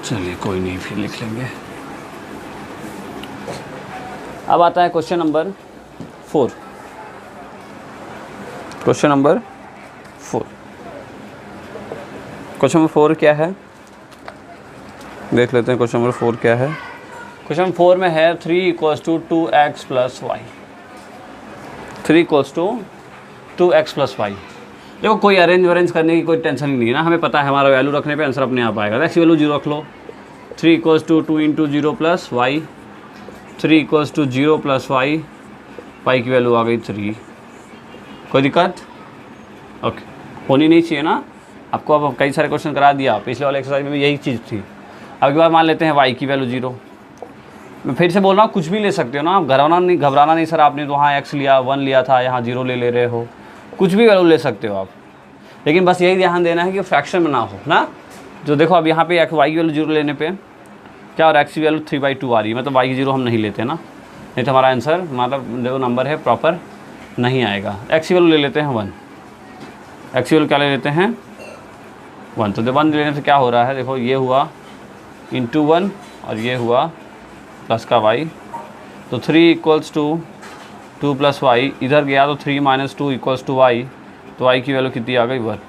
[SPEAKER 1] चलिए कोई नहीं, फिर लिख लेंगे। अब आता है question number 4। Question number 4, question number 4 क्या है देख लेते हैं। क्वेश्चन नंबर 4 क्या है? क्वेश्चन नंबर 4 में है 3 = 2x + y। 3 = 2x + y। देखो कोई अरेंज करने की कोई टेंशन ही नहीं है ना, हमें पता है हमारा वैल्यू रखने पे आंसर अपने आप आएगा। x की वैल्यू 0 रख लो। 3 = 2 × 0 + y। 3 = 0 + y। y की वैल्यू आ गई 3। कोई दिक्कत? ओके, होनी नहीं चाहिए ना। आपको अब कई सारे क्वेश्चन करा दिया, पिछले वाले एक्सरसाइज में भी यही चीज़ थी। अब की बार मान लेते हैं y की वैल्यू 0। मैं फिर से बोल रहा हूँ, कुछ भी ले सकते हो ना आप, घबराना नहीं सर, आपने तो वहाँ x लिया, 1 लिया था, यहाँ 0 ले रहे हो, कुछ भी वैल्यू ले सकते हो आप। लेकिन बस यही ध्यान देना है कि फ्रैक्शन में ना हो ना। जो देखो अब यहाँ पे y की वैल्यू 0 लेने पे क्या, और x की वैल्यू 3/2 आ रही है, मतलब y की 0 हम नहीं लेते ना, नहीं तो हमारा आंसर, मतलब जो नंबर है प्रॉपर नहीं आएगा। x की वैल्यू ले लेते हैं 1। x की वैल्यू क्या ले लेते हैं? 1। तो 1 लेने से क्या हो रहा है? देखो ये हुआ × 1 और ये हुआ प्लस का y, तो 3 = 2 + y, इधर गया तो 3 - 2 = y, तो y की वैल्यू कितनी आ गई? 1।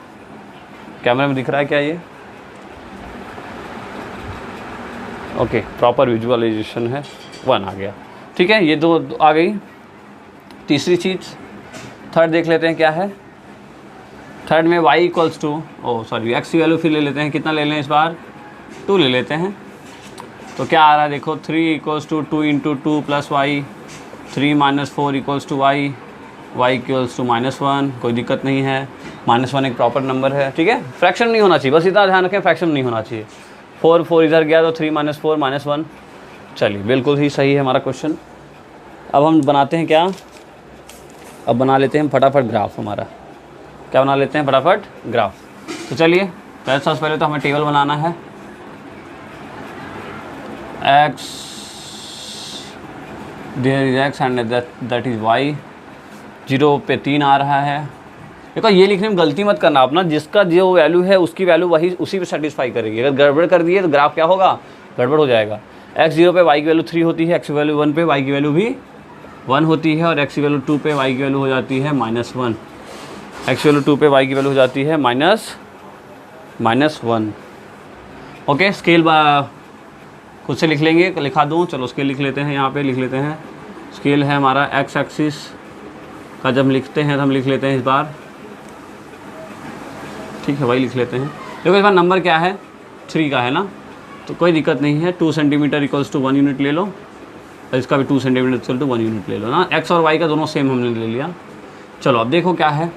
[SPEAKER 1] कैमरे में दिख रहा है क्या ये? ओके, प्रॉपर विजुअलाइजेशन है, 1 आ गया, ठीक है, ये 2 आ गई। तीसरी चीज़, थर्ड देख लेते हैं क्या है। थर्ड में y = x की वैल्यू फिर ले लेते हैं, कितना ले लें इस बार? 2 ले लेते हैं। तो क्या आ रहा है देखो, 3 equals to 2 into 2 plus y, 3 minus 4 equals to y, y equals to -1, कोई दिक्कत नहीं है। -1 एक प्रॉपर नंबर है, ठीक है। फ्रैक्शन नहीं होना चाहिए, बस इतना ध्यान रखें, फ्रैक्शन नहीं होना चाहिए। 4 इधर गया तो 3 माइनस 4 -1। चलिए बिल्कुल ही सही है हमारा क्वेश्चन। अब हम बनाते हैं क्या, अब बना लेते हैं फटाफट ग्राफ हमारा। क्या बना लेते हैं फटाफट ग्राफ। तो चलिए सबसे पहले तो हमें टेबल बनाना है। x there is x and that is y। 0 पे 3 आ रहा है। देखो ये लिखने में गलती मत करना अपना, जिसका जो वैल्यू है उसकी वैल्यू वही उसी पे सेटिस्फाई करेगी। अगर गड़बड़ कर दिए तो ग्राफ क्या होगा, गड़बड़ हो जाएगा। x 0 पे y की वैल्यू 3 होती है, x की वैल्यू 1 पे y की वैल्यू भी 1 होती है, और x की वैल्यू 2 पे y की वैल्यू हो जाती है -1। x की वैल्यू 2 पे y की वैल्यू हो जाती है -1। ओके, स्केल खुद से लिख लेंगे, लिखा दूँ, चलो स्केल लिख लेते हैं, यहाँ पे लिख लेते हैं। स्केल है हमारा x एक्सिस का, जब लिखते हैं तो हम लिख लेते हैं इस बार, ठीक है, वही लिख लेते हैं। देखो इस बार नंबर क्या है, 3 का है ना, तो कोई दिक्कत नहीं है। 2 सेंटीमीटर इक्वल्स टू 1 यूनिट ले लो, और इसका भी 2 सेंटीमीटर इक्वल टू 1 यूनिट ले लो ना। x और y का दोनों सेम हमने ले लिया। चलो अब देखो क्या है,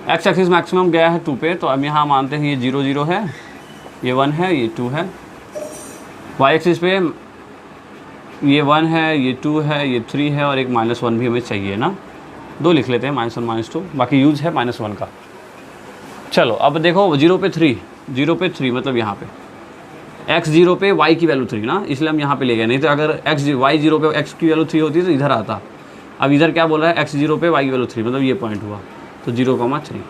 [SPEAKER 1] x एक्सिस मैक्सिमम गया है 2 पे, तो अब यहाँ मानते हैं ये 0 0 है, ये 1 है, ये 2 है। y एक्सिस पे ये 1 है, ये 2 है, ये 3 है, और एक -1 भी हमें चाहिए ना, 2 लिख लेते हैं, -1 -2, बाकी यूज़ है -1 का। चलो अब देखो 0 पे 3 मतलब यहाँ पे x 0 पे y की वैल्यू 3 ना, इसलिए हम यहाँ पे ले गए, नहीं तो अगर y 0 पे x की वैल्यू 3 होती तो इधर आता। अब इधर क्या बोल रहा है, x 0 पे y की वैल्यू 3, मतलब ये पॉइंट हुआ, तो 0,3।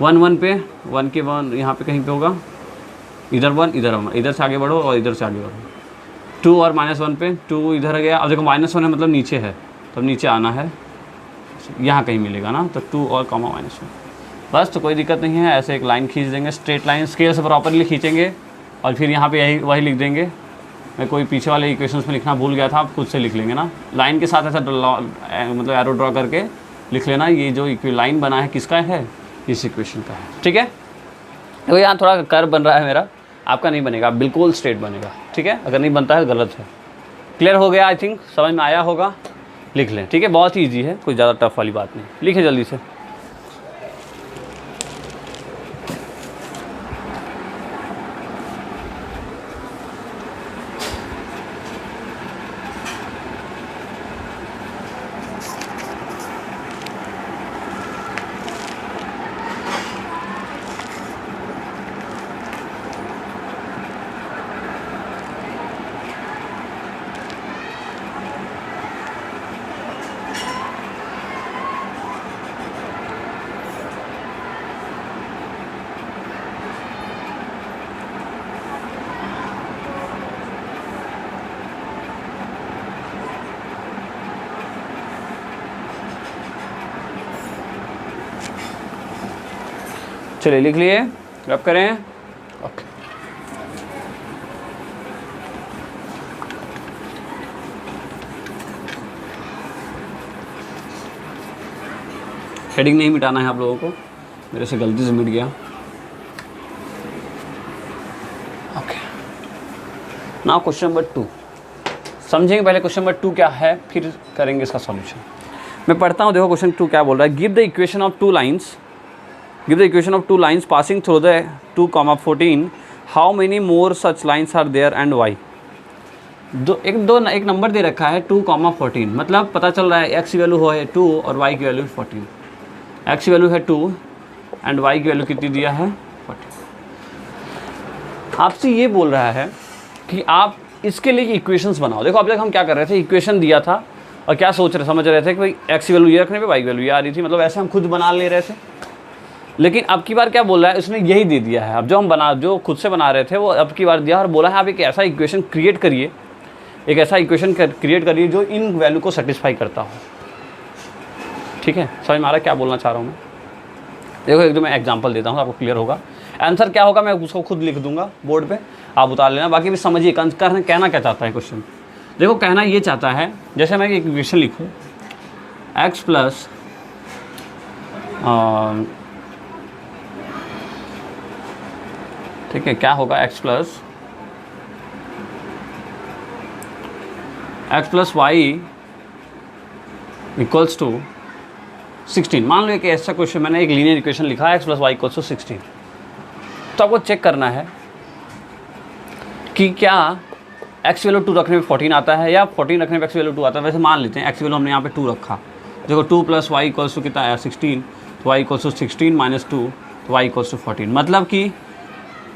[SPEAKER 1] 1 1 पे 1 के 1 यहाँ पे कहीं पे होगा, इधर 1 इधर से आगे बढ़ो और इधर से आगे बढ़ो। 2 और -1 पे 2 इधर गया। अब देखो -1 है मतलब नीचे है, तब नीचे आना है, यहाँ कहीं मिलेगा ना, तो 2 और -1 बस, तो कोई दिक्कत नहीं है। ऐसे एक लाइन खींच देंगे, स्ट्रेट लाइन, स्केल से प्रॉपरली खींचेंगे, और फिर यहाँ पे वही लिख देंगे। मैं कोई पीछे वाले इक्वेशंस में लिखना भूल गया था, आप खुद से लिख लेंगे ना, लाइन के साथ ऐसा मतलब एरो ड्रॉ करके लिख लेना। ये जो लाइन बना है किसका है, इस इक्वेशन का है, ठीक है। तो यहाँ थोड़ा कर्व बन रहा है मेरा, आपका नहीं बनेगा, बिल्कुल स्ट्रेट बनेगा, ठीक है। अगर नहीं बनता है गलत है। क्लियर हो गया, आई थिंक समझ में आया होगा। लिख लें, ठीक है, बहुत ही ईजी है, कोई ज़्यादा टफ वाली बात नहीं। लिखें जल्दी से। चलिए लिख लिए, रब करें, ओके। हेडिंग नहीं मिटाना है आप लोगों को, मेरे से गलती से मिट गया, ओके। नाउ क्वेश्चन नंबर 2 समझेंगे पहले। क्वेश्चन नंबर 2 क्या है, फिर करेंगे इसका सॉल्यूशन। मैं पढ़ता हूँ, देखो क्वेश्चन 2 क्या बोल रहा है। Give the equation of 2 lines, give the equation of 2 lines passing through the 2,14, how many more such lines are there and why। एक नंबर दे रखा है 2,14, मतलब पता चल रहा है x की वैल्यू है 2 और y की वैल्यू 14। x की वैल्यू है 2 एंड y की वैल्यू कितनी दिया है 14। आपसे ये बोल रहा है कि आप इसके लिए इक्वेशंस बनाओ। देखो अब तक हम क्या कर रहे थे, इक्वेशन दिया था और क्या समझ रहे थे कि भाई x की वैल्यू ये रखने पे y की वैल्यू ये आ रही थी, मतलब ऐसे हम खुद बना ले रहे थे। लेकिन अब की बार क्या बोल रहा है, उसने यही दे दिया है। अब जो खुद से बना रहे थे वो अब की बार दिया और बोला है आप एक ऐसा इक्वेशन क्रिएट करिए, एक ऐसा इक्वेशन क्रिएट करिए जो इन वैल्यू को सेटिस्फाई करता हो, ठीक है। समझ में आ रहा है क्या बोलना चाह रहा हूँ मैं। देखो एक दो मैं एग्जांपल देता हूँ, आपको क्लियर होगा। आंसर क्या होगा मैं उसको खुद लिख दूंगा बोर्ड पे, आप उतार लेना, बाकी भी समझिए कहना क्या चाहता है क्वेश्चन। देखो कहना ये चाहता है, जैसे मैं एक इक्वेशन लिखूँ x प्लस ठीक है, क्या होगा x plus y equals to 16। मान लो कि ऐसा क्वेश्चन मैंने एक लीनियर इक्वेशन लिखा है x plus y equals to 16। तो आपको चेक करना है कि क्या x वैल्यू 2 रखने में 14 आता है या 14 रखने में x वैल्यू 2 आता है। वैसे मान लेते हैं x वैल्यू हमने यहाँ पे 2 रखा, देखो 2 प्लस वाई इक्वल्स टू कितना आया 16, तो y इक्वल्स टू 16 माइनस 2, तो y इक्वल्स टू 14। मतलब कि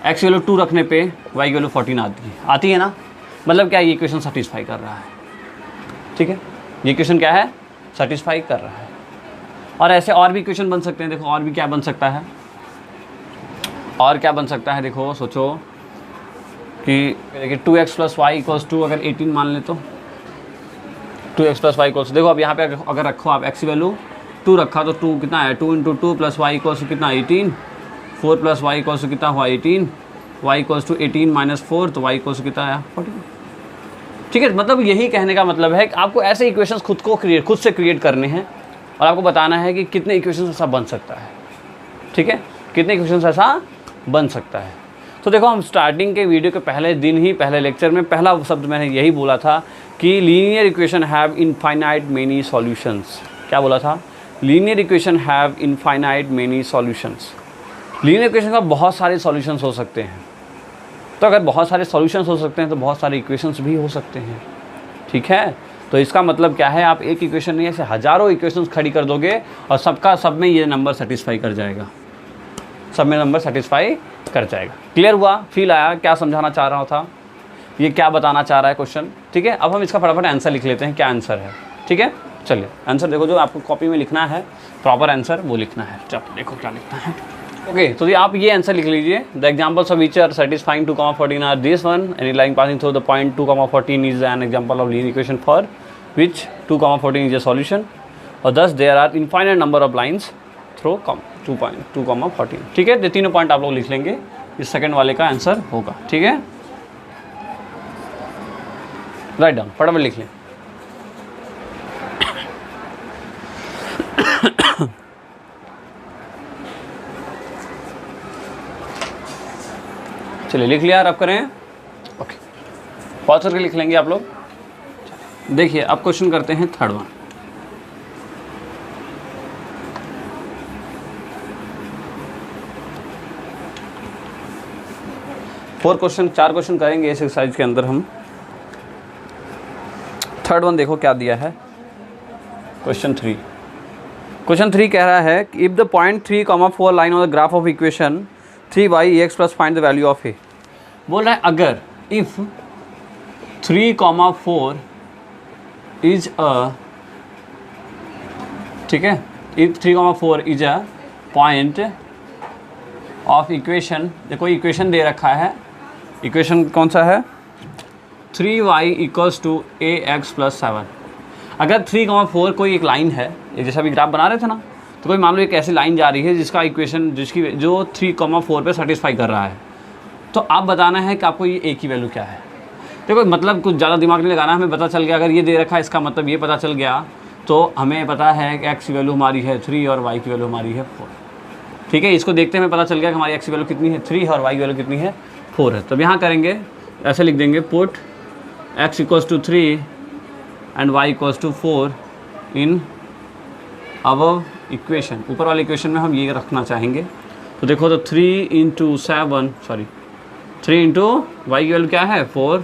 [SPEAKER 1] x वैल्यू 2 रखने पे y की वैल्यू 14 आती है ना। मतलब क्या, ये इक्वेशन सेटिस्फाई कर रहा है। ठीक है, ये इक्वेशन क्या है, सेटिस्फाई कर रहा है। और ऐसे और भी इक्वेशन बन सकते हैं। देखो और भी क्या बन सकता है, और क्या बन सकता है, देखो सोचो कि देखिए 2x plus y equals to अगर 18 मान ले तो 2x प्लस वाई इक्वल्स, देखो अब यहाँ पे अगर रखो आप x की वैल्यू 2 रखा तो 2 कितना है, 2 into 2 plus y equals to कितना 18, 4 प्लस वाई इक्वल्स टू कितना हुआ 18, वाई इक्वल्स टू 18 माइनस 4, तो वाई इक्वल्स टू कितना आया 14। ठीक है, मतलब यही कहने का मतलब है कि आपको ऐसे इक्वेशंस खुद से क्रिएट करने हैं और आपको बताना है कि कितने इक्वेशंस ऐसा बन सकता है। ठीक है, कितने इक्वेशंस ऐसा बन सकता है। तो देखो हम स्टार्टिंग के वीडियो के पहले दिन ही पहले लेक्चर में पहला शब्द मैंने यही बोला था कि linear equation have infinite many solutions. क्या बोला था, linear equation have infinite many solutions. Linear equation का बहुत सारे सॉल्यूशंस हो सकते हैं। तो अगर बहुत सारे सॉल्यूशंस हो सकते हैं तो बहुत सारे इक्वेशंस भी हो सकते हैं। ठीक है, तो इसका मतलब क्या है, आप एक इक्वेशन नहीं ऐसे हज़ारों इक्वेशंस खड़ी कर दोगे और सब में ये नंबर सेटिस्फाई कर जाएगा, सब में नंबर सेटिस्फाई कर जाएगा। क्लियर हुआ, फील आया क्या समझाना चाह रहा था, ये क्या बताना चाह रहा है क्वेश्चन। ठीक है, अब हम इसका फटाफट आंसर लिख लेते हैं, क्या आंसर है। ठीक है, चलिए आंसर देखो, जो आपको कॉपी में लिखना है प्रॉपर आंसर वो लिखना है। चलो देखो क्या लिखना है। ओके, तो आप ये आंसर लिख लीजिए। The examples of which are satisfying 2,14 are this one, any line passing through the point 2,14 is an example of linear equation for which 2,14 is a solution, और thus there are infinite number of lines through 2,14। ठीक है, ये तीनों पॉइंट आप लोग लिख लेंगे, इस सेकंड वाले का आंसर होगा। ठीक है, राइट डाउन, फटाफट लिख लें। चलिए लिख लिया, अब करें। ओके, पॉज करके लिख लेंगे आप लोग। देखिए अब क्वेश्चन करते हैं थर्ड वन। चार क्वेश्चन करेंगे इस एक्सरसाइज के अंदर हम। थर्ड वन देखो क्या दिया है, क्वेश्चन 3 कह रहा है कि if the point 3,4 line on the graph of equation 3y plus find the value of A. बोल रहा है अगर इफ 3,4 इज अ, ठीक है, if 3,4 is a point of equation, देखो इक्वेशन दे रखा है, इक्वेशन कौन सा है, 3y equals to ax plus 7। अगर 3,4 कोई एक लाइन है, ये जैसा भी ग्राफ बना रहे थे ना, तो कोई मान लो एक ऐसी लाइन जा रही है जिसका इक्वेशन जो 3,4 पे सेटिस्फाई कर रहा है, तो आप बताना है कि आपको ये a की वैल्यू क्या है। देखो मतलब कुछ ज़्यादा दिमाग नहीं लगाना, हमें पता चल गया अगर ये दे रखा है इसका मतलब ये पता चल गया, तो हमें पता है कि x की वैल्यू हमारी है 3 और y की वैल्यू हमारी है 4। ठीक है, इसको देखते हमें पता चल गया कि हमारी x की वैल्यू कितनी है 3 और y की वैल्यू कितनी है 4 है। तो यहाँ करेंगे ऐसे लिख देंगे, put x equals to 3 and y equals to 4 in above equation. ऊपर वाले इक्वेशन में हम ये रखना चाहेंगे। तो देखो तो 3 इंटू वाई की वैल्यू क्या है 4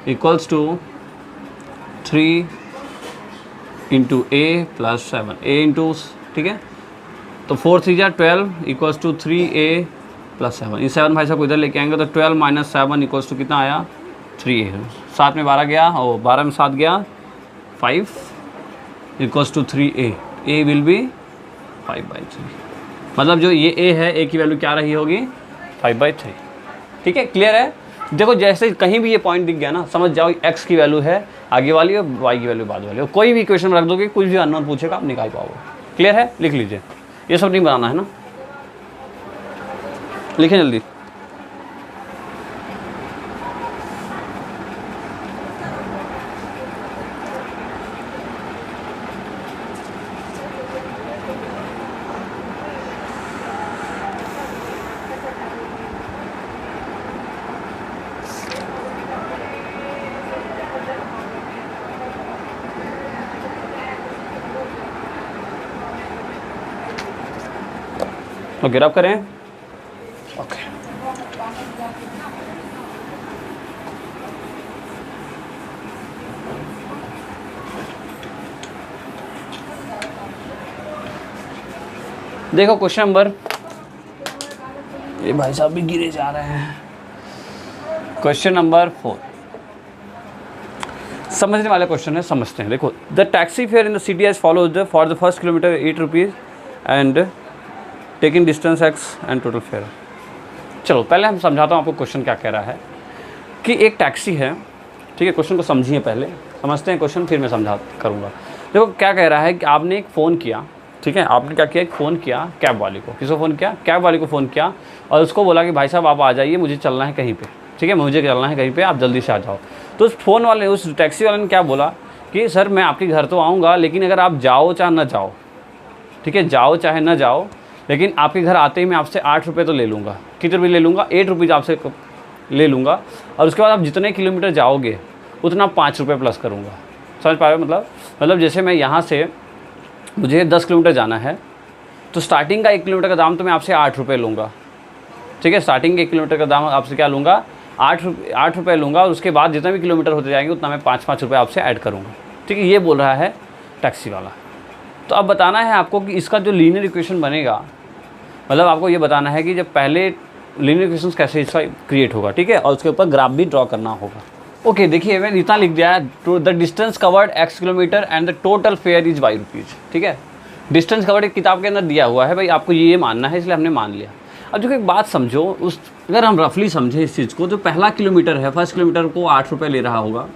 [SPEAKER 1] equals to 3 into a plus 7 a into, ठीक है, तो 4 3 जा 12 इक्वल्स टू 3a प्लस 7। ये 7 भाई साहब को इधर लेके आएंगे तो 12 माइनस 7 इक्वल्स टू कितना आया 3a। 7 में 12 गया और 12 में 7 गया 5 equals to 3a। a will be 5/3। मतलब जो ये a है, a की वैल्यू क्या रही होगी 5/3। ठीक है, क्लियर है। देखो जैसे कहीं भी ये पॉइंट दिख गया ना, समझ जाओ x की वैल्यू है आगे वाली और y की वैल्यू बाद वाली, और कोई भी इक्वेशन रख दोगे, कुछ भी अननोन पूछेगा आप निकाल पाओगे। क्लियर है, लिख लीजिए, ये सब नहीं बनाना है ना, लिखें जल्दी। ओके, रब करें। ओके, देखो क्वेश्चन नंबर, ये भाई साहब भी गिरे जा रहे हैं। क्वेश्चन नंबर 4 समझने वाला क्वेश्चन है, समझते हैं। देखो, the taxi fare in the city as follows for the first kilometre 8 rupees and taking distance x and total fare. चलो पहले हम समझाता हूँ आपको क्वेश्चन क्या कह रहा है कि एक टैक्सी है, ठीक है। क्वेश्चन को समझिए, पहले समझते हैं क्वेश्चन, फिर मैं समझा करूँगा। देखो क्या कह रहा है कि आपने एक फ़ोन किया, ठीक है। आपने क्या किया, एक फ़ोन किया कैब वाले को। किसको फ़ोन किया? कैब वाले को फ़ोन किया और उसको बोला कि भाई साहब आप आ जाइए, मुझे चलना है कहीं पे, ठीक है, मुझे चलना है कहीं पे, आप जल्दी से आ जाओ। तो उस फ़ोन वाले, उस टैक्सी वाले ने क्या बोला कि सर मैं आपके घर तो आऊँगा, लेकिन अगर आप जाओ चाहे ना जाओ, ठीक है, जाओ चाहे ना जाओ, लेकिन आपके घर आते ही मैं आपसे 8 रुपये तो ले लूँगा। कितने रुपये ले लूँगा? 8 रुपीज़ आपसे ले लूँगा, और उसके बाद आप जितने किलोमीटर जाओगे उतना 5 रुपये प्लस करूँगा। समझ पा रहे हो? मतलब जैसे मैं यहाँ से, मुझे 10 किलोमीटर जाना है, तो स्टार्टिंग का 1 किलोमीटर का दाम तो मैं आपसे 8 रुपये लूँगा, ठीक है। स्टार्टिंग के 1 किलोमीटर का दाम आपसे क्या लूँगा? 8 रुपये लूँगा, और उसके बाद जितना भी किलोमीटर होते जाएंगे उतना मैं 5-5 रुपये आपसे ऐड करूँगा, ठीक है। ये बोल रहा है टैक्सी वाला। तो अब बताना है आपको कि इसका जो लीनियर इक्वेशन बनेगा, मतलब आपको ये बताना है कि जब पहले लीनियर इक्वेशन कैसे इसका क्रिएट होगा, ठीक है, और उसके ऊपर ग्राफ भी ड्रॉ करना होगा। ओके, देखिए मैंने इतना लिख दिया है, to the distance covered x kilometre and the total fare is y rupees, ठीक है। डिस्टेंस कवर्ड एक किताब के अंदर दिया हुआ है भाई, आपको ये मानना है, इसलिए हमने मान लिया। अब देखो एक बात समझो, अगर हम रफली समझे इस चीज़ को, तो पहला किलोमीटर है, फर्स्ट किलोमीटर को 8 रुपये ले रहा होगा,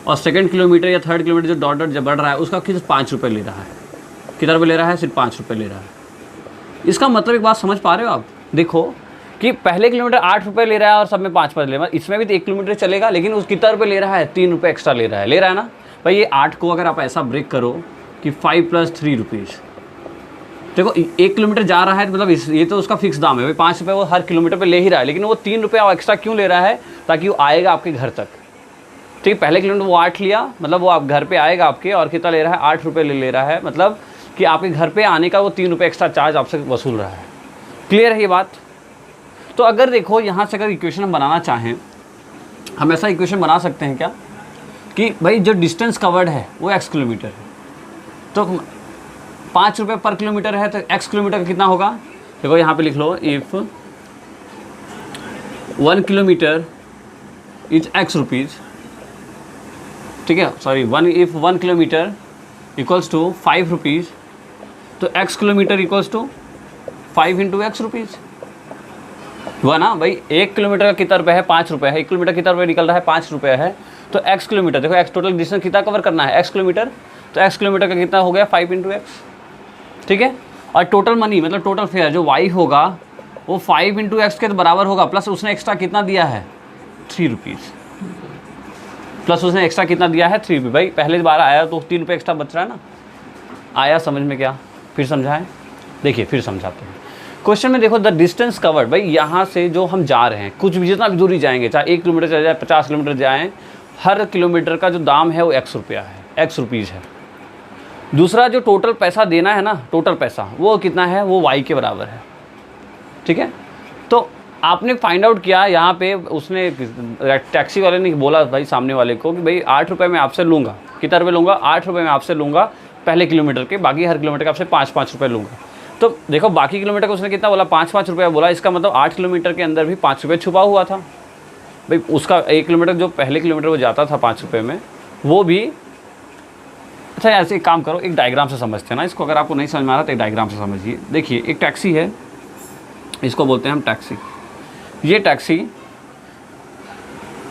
[SPEAKER 1] और सेकंड किलोमीटर या थर्ड किलोमीटर जो डॉट जब बढ़ रहा है उसका किस 5 रुपये ले रहा है। कितना रुपये ले रहा है? सिर्फ 5 रुपये ले रहा है। इसका मतलब एक बात समझ पा रहे हो आप? देखो कि पहले किलोमीटर 8 रुपये ले रहा है और सब में 5-5 ले रहा है, इसमें भी तो 1 किलोमीटर चलेगा, लेकिन उस कितना रुपये ले रहा है? 3 रुपये एक्स्ट्रा ले रहा है ना भाई। ये 8 को अगर आप ऐसा ब्रेक करो कि 5 + 3 रुपीज़, देखो 1 किलोमीटर जा रहा है, मतलब ये तो उसका फिक्स दाम है भाई, 5 रुपये वो हर किलोमीटर पे ले ही रहा है, लेकिन वो 3 रुपये एक्स्ट्रा क्यों ले रहा है? ताकि वो आएगा आपके घर तक, ठीक है। पहले किलोमीटर वो 8 लिया, मतलब वो आप घर पे आएगा आपके, और कितना ले रहा है? 8 रुपये ले रहा है, मतलब कि आपके घर पे आने का वो 3 रुपये एक्स्ट्रा चार्ज आपसे वसूल रहा है। क्लियर है ये बात? तो अगर देखो यहाँ से अगर इक्वेशन हम बनाना चाहें, हम ऐसा इक्वेशन बना सकते हैं क्या कि भाई जो डिस्टेंस कवर्ड है वो x किलोमीटर है, तो 5 रुपये पर किलोमीटर है, तो x किलोमीटर का कितना होगा? देखो यहाँ पे लिख लो, if 1 kilometre is x rupees, ठीक है, sorry if 1 kilometre equals to 5 rupees, तो x kilometre equals to 5 × x rupees हुआ ना भाई। 1 किलोमीटर का कितना रुपये है? 5 रुपये है। 1 किलोमीटर कितना रुपये निकल रहा है? 5 रुपये है। तो x किलोमीटर, देखो x टोटल डिस्टेंस कितना कवर करना है? x किलोमीटर, तो x किलोमीटर का कितना हो गया? 5 × x, ठीक है। और टोटल मनी मतलब टोटल फेयर जो y होगा वो 5 × x के बराबर होगा, प्लस उसने एक्स्ट्रा कितना दिया है? 3 रुपीज़, प्लस उसने एक्स्ट्रा कितना दिया है? 3 रुपये। भाई पहले बार आया तो 3 रुपये एक्स्ट्रा बच रहा है ना। आया समझ में? क्या फिर समझाएं? देखिए फिर समझाते हैं। क्वेश्चन में देखो, द डिस्टेंस कवर्ड, भाई यहाँ से जो हम जा रहे हैं, कुछ भी जितना भी दूरी जाएंगे, चाहे 1 किलोमीटर चले जाए, 50 किलोमीटर जाएँ, हर किलोमीटर का जो दाम है वो x रुपया है, x रुपीज़ है। दूसरा जो टोटल पैसा देना है ना, टोटल पैसा वो कितना है? वो y के बराबर है, ठीक है। तो आपने फाइंड आउट किया यहाँ पे, उसने टैक्सी वाले ने बोला भाई सामने वाले को कि भाई 8 रुपये मैं आपसे लूँगा। कितना रुपये लूँगा? 8 रुपये मैं आपसे लूँगा पहले किलोमीटर के, बाकी हर किलोमीटर का आपसे 5-5 रुपये लूँगा। तो देखो बाकी किलोमीटर का उसने कितना बोला? 5-5 रुपये बोला। इसका मतलब 8 किलोमीटर के अंदर भी 5 रुपये छुपा हुआ था भाई। उसका 1 किलोमीटर जो पहले किलोमीटर वो जाता था 5 रुपये में, वो भी। अच्छा ऐसे एक काम करो, एक डायग्राम से समझते हैं ना इसको। अगर आपको नहीं समझ में आ रहा तो एक डायग्राम से समझिए। देखिए एक टैक्सी है, इसको बोलते हैं हम टैक्सी। ये टैक्सी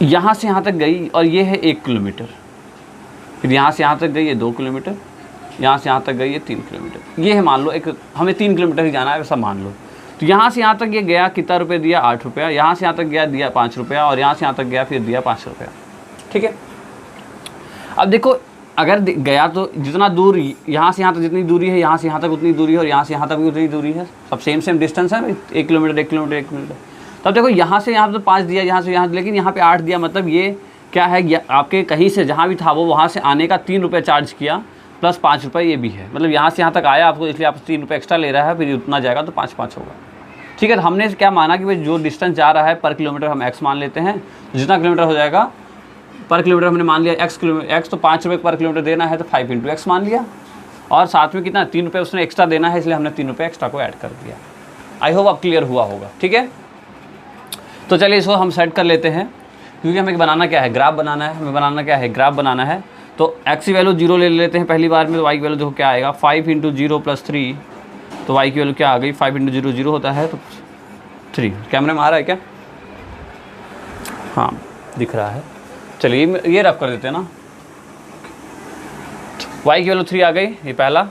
[SPEAKER 1] यहाँ से यहाँ तक गई और ये है 1 किलोमीटर, फिर यहाँ से यहाँ तक गई है 2 किलोमीटर, यहाँ से यहाँ तक गई है 3 किलोमीटर। ये है, मान लो एक हमें 3 किलोमीटर ही जाना है वैसा मान लो। तो यहाँ से यहाँ तक ये गया, कितना रुपये दिया? 8 रुपया। यहाँ से यहाँ तक गया, दिया 5 रुपया, और यहाँ से यहाँ तक गया, फिर दिया 5 रुपया, ठीक है। अब देखो अगर गया तो जितना दूर यहाँ से यहाँ तक जितनी दूरी है, यहाँ से यहाँ तक उतनी दूरी है, और यहाँ से यहाँ तक भी उतनी दूरी है, सब सेम डिस्टेंस है, 1 किलोमीटर 1 किलोमीटर 1 किलोमीटर। तब देखो यहाँ से यहाँ तो 5 दिया, यहाँ से यहाँ, लेकिन यहाँ पे 8 दिया, मतलब ये क्या है? आपके कहीं से जहाँ भी था वो वहाँ से आने का 3 रुपये चार्ज किया, प्लस 5 रुपये ये भी है, मतलब यहाँ से यहाँ तक आया आपको, इसलिए आप 3 रुपये एक्स्ट्रा ले रहा है, फिर उतना जाएगा तो 5-5 होगा। ठीक है, हमने क्या माना कि भाई जो डिस्टेंस जा रहा है पर किलोमीटर हम x मान लेते हैं, जितना किलोमीटर हो जाएगा पर किलोमीटर हमने मान लिया x तो 5 रुपये पर किलोमीटर देना है तो 5 × x मान लिया, और साथ में कितना 3 रुपये उसने एक्स्ट्रा देना है, इसलिए हमने 3 रुपये एक्स्ट्रा को ऐड कर दिया। आई होप अब क्लियर हुआ होगा। ठीक है, तो चलिए इसको हम सेट कर लेते हैं, क्योंकि हमें बनाना क्या है, ग्राफ बनाना है। हमें बनाना क्या है, ग्राफ बनाना है। तो x की वैल्यू 0 ले लेते हैं पहली बार में, तो y की वैल्यू देखो क्या आएगा, 5 × 0 + 3, तो y की वैल्यू क्या आ गई, 5 × 0 0 होता है तो 3। कैमरे में आ रहा है क्या? हाँ दिख रहा है। चलिए ये रफ कर देते हैं ना, y की वैल्यू 3 आ गई, ये पहला।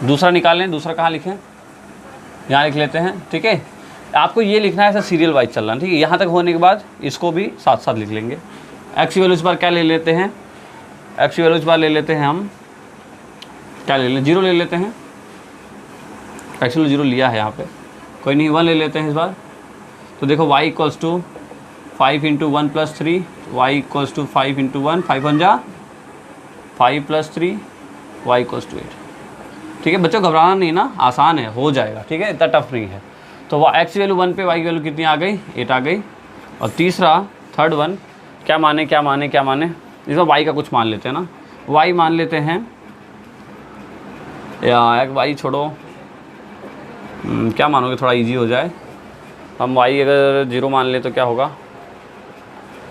[SPEAKER 1] दूसरा निकाल लें, दूसरा कहाँ लिखें, यहाँ लिख लेते हैं। ठीक है, आपको ये लिखना है ऐसा सीरियल वाइज चलना, ठीक है। यहाँ तक होने के बाद इसको भी साथ साथ लिख लेंगे। x की वैल्यू इस बार क्या ले लेते हैं, x की वैल्यू इस बार ले लेते हैं हम, क्या ले लें, 0 ले लेते हैं। एक्चुअली 0 लिया है यहाँ पे, कोई नहीं, 1 ले लेते हैं इस बार। तो देखो y = 5 × 1 + 3, y = 5 × 1, 5 × 1 = 5 + 3, y = 8। ठीक है बच्चों, घबराना नहीं ना, आसान है, हो जाएगा। ठीक है, इतना टफ नहीं है। तो x की वैल्यू 1 पे y की वैल्यू कितनी आ गई, 8 आ गई। और तीसरा थर्ड वन क्या माने, इस बार y का कुछ मान लेते हैं ना, y मान लेते हैं, या y छोड़ो, क्या मानोगे थोड़ा इजी हो जाए। हम y अगर 0 मान ले तो क्या होगा,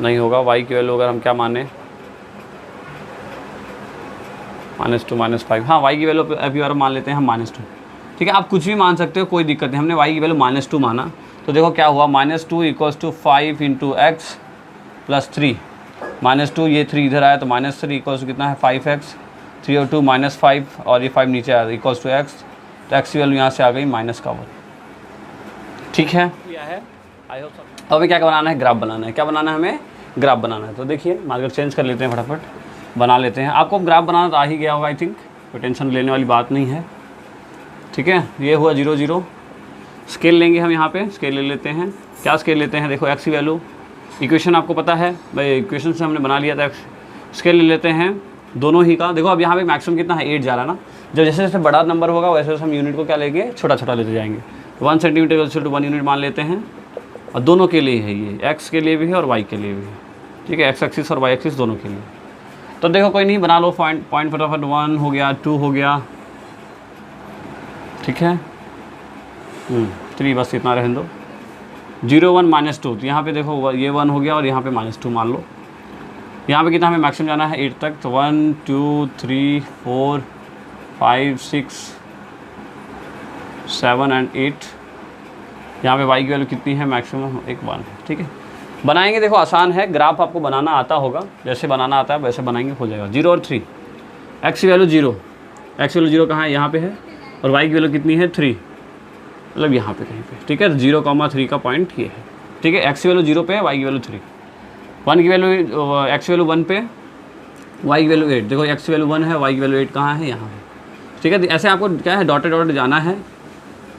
[SPEAKER 1] नहीं होगा। y की वैल्यू अगर हम क्या माने, -2 -5, हाँ y की वैल्यू अभी और मान लेते हैं हम -2। ठीक है, आप कुछ भी मान सकते हो, कोई दिक्कत नहीं। हमने y की वैल्यू -2 माना, तो देखो क्या हुआ, -2 = 5 × x + 3, -2 ये 3 इधर आया तो -3 = कितना है, 5x, 3 और 2 -5, और ये 5 नीचे आया = x, तो x की वैल्यू यहाँ से आ गई -1। ठीक है, आई होप सब। अब हमें क्या बनाना है, ग्राफ बनाना है। क्या बनाना है, हमें ग्राफ बनाना है। तो देखिए मार्कर चेंज कर लेते हैं, फटाफट बना लेते हैं। आपको ग्राफ बनाना तो आ ही गया होगा आई थिंक, कोई टेंशन लेने वाली बात नहीं है। ठीक है, ये हुआ 0 0। स्केल लेंगे हम, यहाँ पे स्केल ले लेते हैं। क्या स्केल लेते हैं, देखो x की वैल्यू, इक्वेशन आपको पता है भाई, इक्वेशन से हमने बना लिया था। स्केल ले लेते हैं दोनों ही का। देखो अब यहाँ पे मैक्सिमम कितना है, 8 जा रहा है ना। जब जैसे जैसे बड़ा नंबर होगा वैसे वैसे हम यूनिट को क्या लेंगे, छोटा छोटा लेते जाएंगे। 1 सेंटीमीटर = 1 यूनिट मान लेते हैं, और दोनों के लिए है ये, x के लिए भी है और y के लिए भी है। ठीक है, x एक्सिस और y एक्सिस दोनों के लिए। तो देखो कोई नहीं, बना लो पॉइंट फटाफट। 1 हो गया, 2 हो गया, ठीक है, 3 बस इतना रहने दो। 0 1 -2, तो यहाँ पे देखो ये 1 हो गया और यहाँ पे -2 मान लो। यहाँ पे कितना हमें मैक्सिमम जाना है, 8 तक, तो 1 2 3 4 5 6 7 और 8। यहाँ पे y की वैल्यू कितनी है, मैक्सिमम 1 ठीक है, बनाएंगे। देखो आसान है, ग्राफ आपको बनाना आता होगा, जैसे बनाना आता है वैसे बनाएंगे, हो जाएगा। 0 और 3, x की वैल्यू 0, x की वैल्यू 0 कहाँ है, यहाँ पे है, और y की वैल्यू कितनी है, 3, मतलब यहाँ पे कहीं पे। ठीक है, 0,3 का पॉइंट ये है। ठीक है, x की वैल्यू 0 पे है, y की वैल्यू 3, 1 की वैल्यू, x की वैल्यू 1 पे, y की वैल्यू 8। देखो x की वैल्यू 1 है, y की वैल्यू 8 कहाँ है, यहाँ है। ठीक है, ऐसे आपको क्या है, डॉटेड डॉटेड जाना है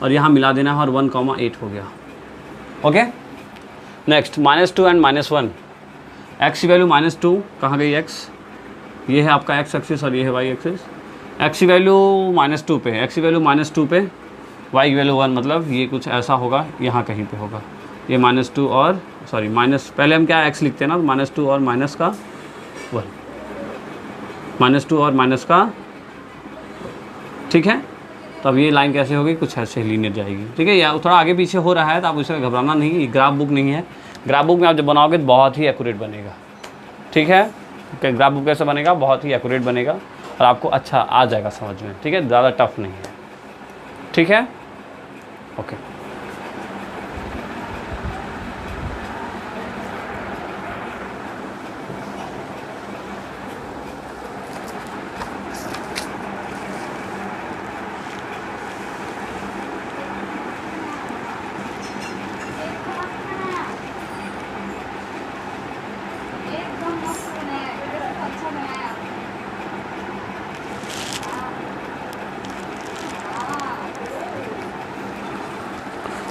[SPEAKER 1] और यहाँ मिला देना है, और 1,8 हो गया। Okay, next -2 and -1। x की वैल्यू -2 कहाँ गई, x, ये है आपका x एक्सिस और ये है y एक्सिस। x की वैल्यू -2 पे, x की वैल्यू -2 पे, y की वैल्यू 1, मतलब ये कुछ ऐसा होगा, यहाँ कहीं पे होगा ये -2 और सॉरी माइनस, पहले हम क्या x लिखते हैं ना, -2 और -1, -2 और -1। ठीक है, तो अब ये लाइन कैसे होगी, कुछ ऐसे लीनियर जाएगी। ठीक है, या थोड़ा आगे पीछे हो रहा है तो आप उससे घबराना नहीं, ग्राफ बुक नहीं है। ग्राफ बुक में आप जब बनाओगे तो बहुत ही एक्यूरेट बनेगा। ठीक है, ग्राफ बुक कैसे बनेगा, बहुत ही एक्यूरेट बनेगा और आपको अच्छा आ जाएगा समझ में। ठीक है, ज़्यादा टफ नहीं है। ठीक है, ओके।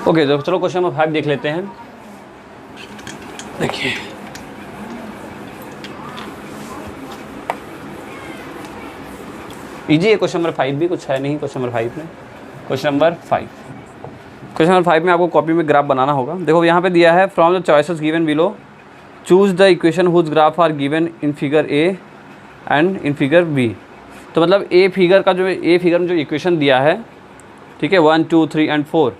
[SPEAKER 1] ओके, तो चलो क्वेश्चन नंबर 5 देख लेते हैं। देखिए इजी है क्वेश्चन नंबर 5 भी, कुछ है नहीं क्वेश्चन नंबर 5 में। क्वेश्चन नंबर 5, क्वेश्चन नंबर 5 में आपको कॉपी में ग्राफ बनाना होगा। देखो यहाँ पे दिया है from the choices given below choose the equation whose graph are given in figure A and in figure B. तो मतलब ए फिगर में जो इक्वेशन दिया है, ठीक है, 1 2 3 एंड 4,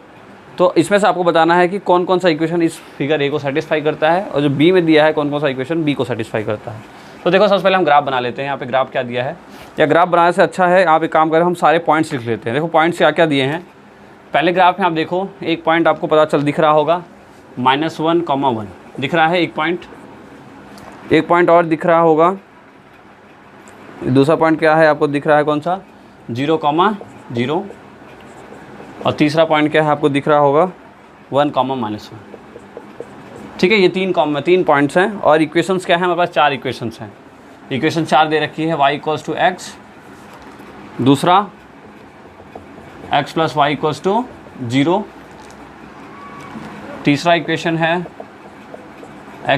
[SPEAKER 1] तो इसमें से आपको बताना है कि कौन कौन सा इक्वेशन इस फिगर ए को सेटिस्फाई करता है और जो बी में दिया है कौन कौन सा इक्वेशन बी को सेटिस्फाई करता है। तो देखो सबसे पहले हम ग्राफ बना लेते हैं। यहाँ पे ग्राफ क्या दिया है, या ग्राफ बनाने से अच्छा है आप एक काम करें, हम सारे पॉइंट्स लिख लेते हैं। देखो पॉइंट्स क्या क्या दिए हैं। पहले ग्राफ में आप देखो एक पॉइंट आपको पता दिख रहा होगा -1, 1 दिख रहा है एक पॉइंट और दिख रहा होगा। दूसरा पॉइंट क्या है आपको दिख रहा है, कौन सा, 0, 0। और तीसरा पॉइंट क्या है आपको दिख रहा होगा 1, -1। ठीक है, ये तीन पॉइंट्स हैं। और इक्वेशंस क्या है हमारे पास, 4 इक्वेशंस हैं। इक्वेशन 4 दे रखी है, y = x, दूसरा x + y = 0, तीसरा इक्वेशन है y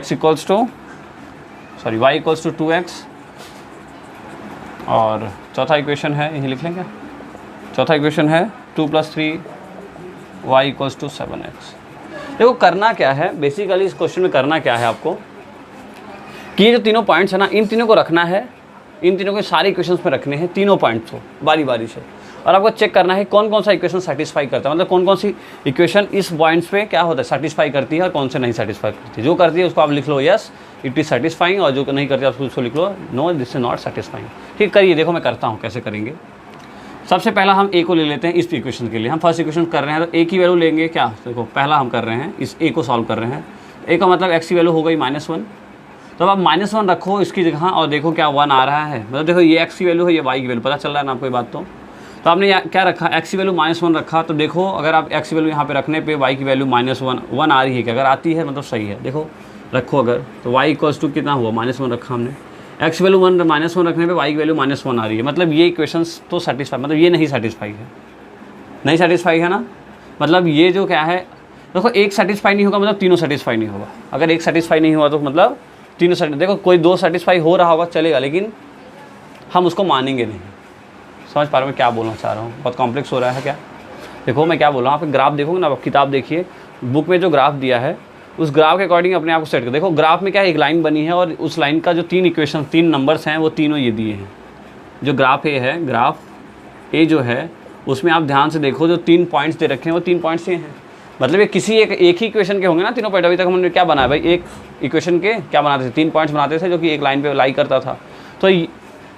[SPEAKER 1] = 2x, और चौथा इक्वेशन है, यही लिख लेंगे, चौथा इक्वेशन है 2 + 3 y = 7x। देखो करना क्या है बेसिकली इस क्वेश्चन में, करना क्या है आपको कि ये जो तीनों पॉइंट्स है ना, इन तीनों को रखना है, इन तीनों को सारे इक्वेशंस में रखने हैं, तीनों पॉइंट्स को बारी बारी से। और आपको चेक करना है कौन कौन सा इक्वेशन सेटिस्फाई करता है, मतलब कौन कौन सी इक्वेशन इस पॉइंट्स पे क्या होता है, सेटिस्फाई करती है और कौन से नहीं सेटिस्फाई करती है। जो करती है उसको आप लिख लो यस इट इज़ सेटिस्फाइंग, और जो नहीं करती है उसको लिख लो no this is not satisfying. ठीक, करिए, देखो मैं करता हूँ कैसे करेंगे। सबसे पहला हम ए को ले लेते हैं इस इक्वेशन के लिए। हम फर्स्ट इक्वेशन कर रहे हैं तो ए की वैल्यू लेंगे क्या, देखो पहला हम कर रहे हैं इस ए को सॉल्व कर रहे हैं। ए का मतलब एक्स की वैल्यू हो गई -1, तो अब आप -1 रखो इसकी जगह और देखो क्या 1 आ रहा है, मतलब देखो ये एक्स की वैल्यू है, ये वाई की वैल्यू, पता चल रहा है ना आपको ये बात। तो आपने क्या रखा, एक्स की वैल्यू -1 रखा, तो देखो अगर आप एक्स की वैल्यू यहाँ पे रखने पे वाई की वैल्यू -1 आ रही है क्या, अगर आती है मतलब सही है। देखो रखो अगर, तो y = कितना हुआ, -1 रखा हमने, एक्स वैल्यू -1 रखने पे y की वैल्यू -1 आ रही है, मतलब ये इक्वेशंस तो सेटिस्फाई, मतलब ये नहीं सेटिस्फाई है, नहीं सेटिस्फाई है ना, मतलब ये जो क्या है, देखो एक सेटिस्फाई नहीं होगा मतलब तीनों सेटिस्फाई नहीं होगा। अगर एक सेटिस्फाई नहीं हुआ तो मतलब तीनों देखो कोई 2 सेटिस्फाई हो रहा होगा चलेगा, लेकिन हम उसको मानेंगे नहीं। समझ पा रहे हो मैं क्या बोलना चाह रहा हूँ, बहुत कॉम्प्लेक्स हो रहा है क्या। देखो मैं क्या बोल रहा हूँ, आप ग्राफ देखोगे ना, आप किताब देखिए, बुक में जो ग्राफ दिया है उस ग्राफ के अकॉर्डिंग अपने आप को सेट कर। देखो ग्राफ में क्या है, एक लाइन बनी है और उस लाइन का जो 3 इक्वेशन 3 नंबर्स हैं वो तीनों ये दिए हैं। जो ग्राफ ए है, ग्राफ ए जो है उसमें आप ध्यान से देखो जो 3 पॉइंट्स दे रखे हैं वो 3 पॉइंट्स ये हैं, मतलब ये किसी एक ही इक्वेशन के होंगे ना तीनों पॉइंट। अभी तक हमने क्या बनाया भाई, एक इक्वेशन के क्या बनाते थे, 3 पॉइंट्स बनाते थे जो कि एक लाइन पे लाई करता था। तो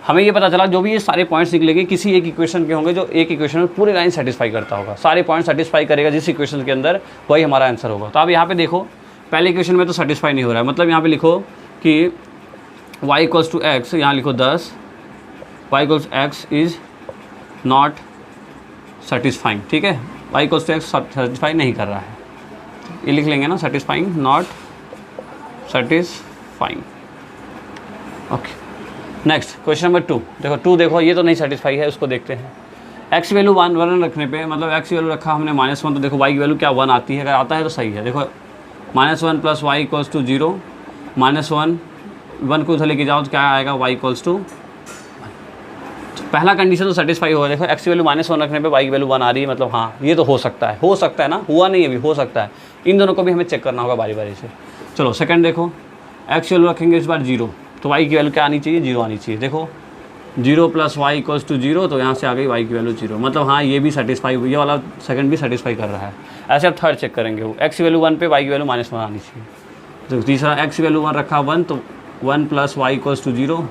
[SPEAKER 1] हमें ये पता चला जो भी ये सारे पॉइंट्स निकलेंगे किसी एक इक्वेशन के होंगे जो एक इक्वेशन में पूरी लाइन सेटिस्फाई करता होगा, सारे पॉइंट सेटिस्फाई करेगा जिस इक्वेशन के अंदर, वही हमारा आंसर होगा। तो आप यहाँ पे देखो पहले इक्वेशन में तो सेटिस्फाई नहीं हो रहा है, मतलब यहाँ पे लिखो कि y = x, यहाँ लिखो 10, y = x is not satisfying. ठीक है, y = x सेटिस्फाई नहीं कर रहा है, ये लिख लेंगे ना, satisfying not satisfying. Okay, next question number 2। देखो 2 देखो ये तो नहीं सेटिस्फाई है, उसको देखते हैं। x की वैल्यू 1 रखने पे, मतलब x की वैल्यू रखा हमने -1, तो देखो y की वैल्यू क्या 1 आती है, अगर आता है तो सही है। देखो -1 + y = 0, -1 को उधर लेके जाओ तो क्या आएगा, y = 1। तो पहला कंडीशन तो सेटिस्फाई होगा। देखो x की वैल्यू -1 रखने पे y की वैल्यू 1 आ रही है, मतलब हाँ ये तो हो सकता है ना, हुआ नहीं अभी, हो सकता है। इन दोनों को भी हमें चेक करना होगा बारी बारी से। चलो सेकंड देखो, x की वैल्यू रखेंगे इस बार 0, तो y की वैल्यू क्या आनी चाहिए, 0 आनी चाहिए। देखो 0 + y = 0, तो यहाँ से आ गई y की वैल्यू 0, मतलब हाँ ये भी सेटिस्फाई हुई, ये वाला सेकंड भी सेटिस्फाई कर रहा है। ऐसे आप थर्ड चेक करेंगे, x की वैल्यू 1 पे y की वैल्यू -1 आनी चाहिए। तो तीसरा x की वैल्यू 1 रखा 1, तो 1 + y = 0,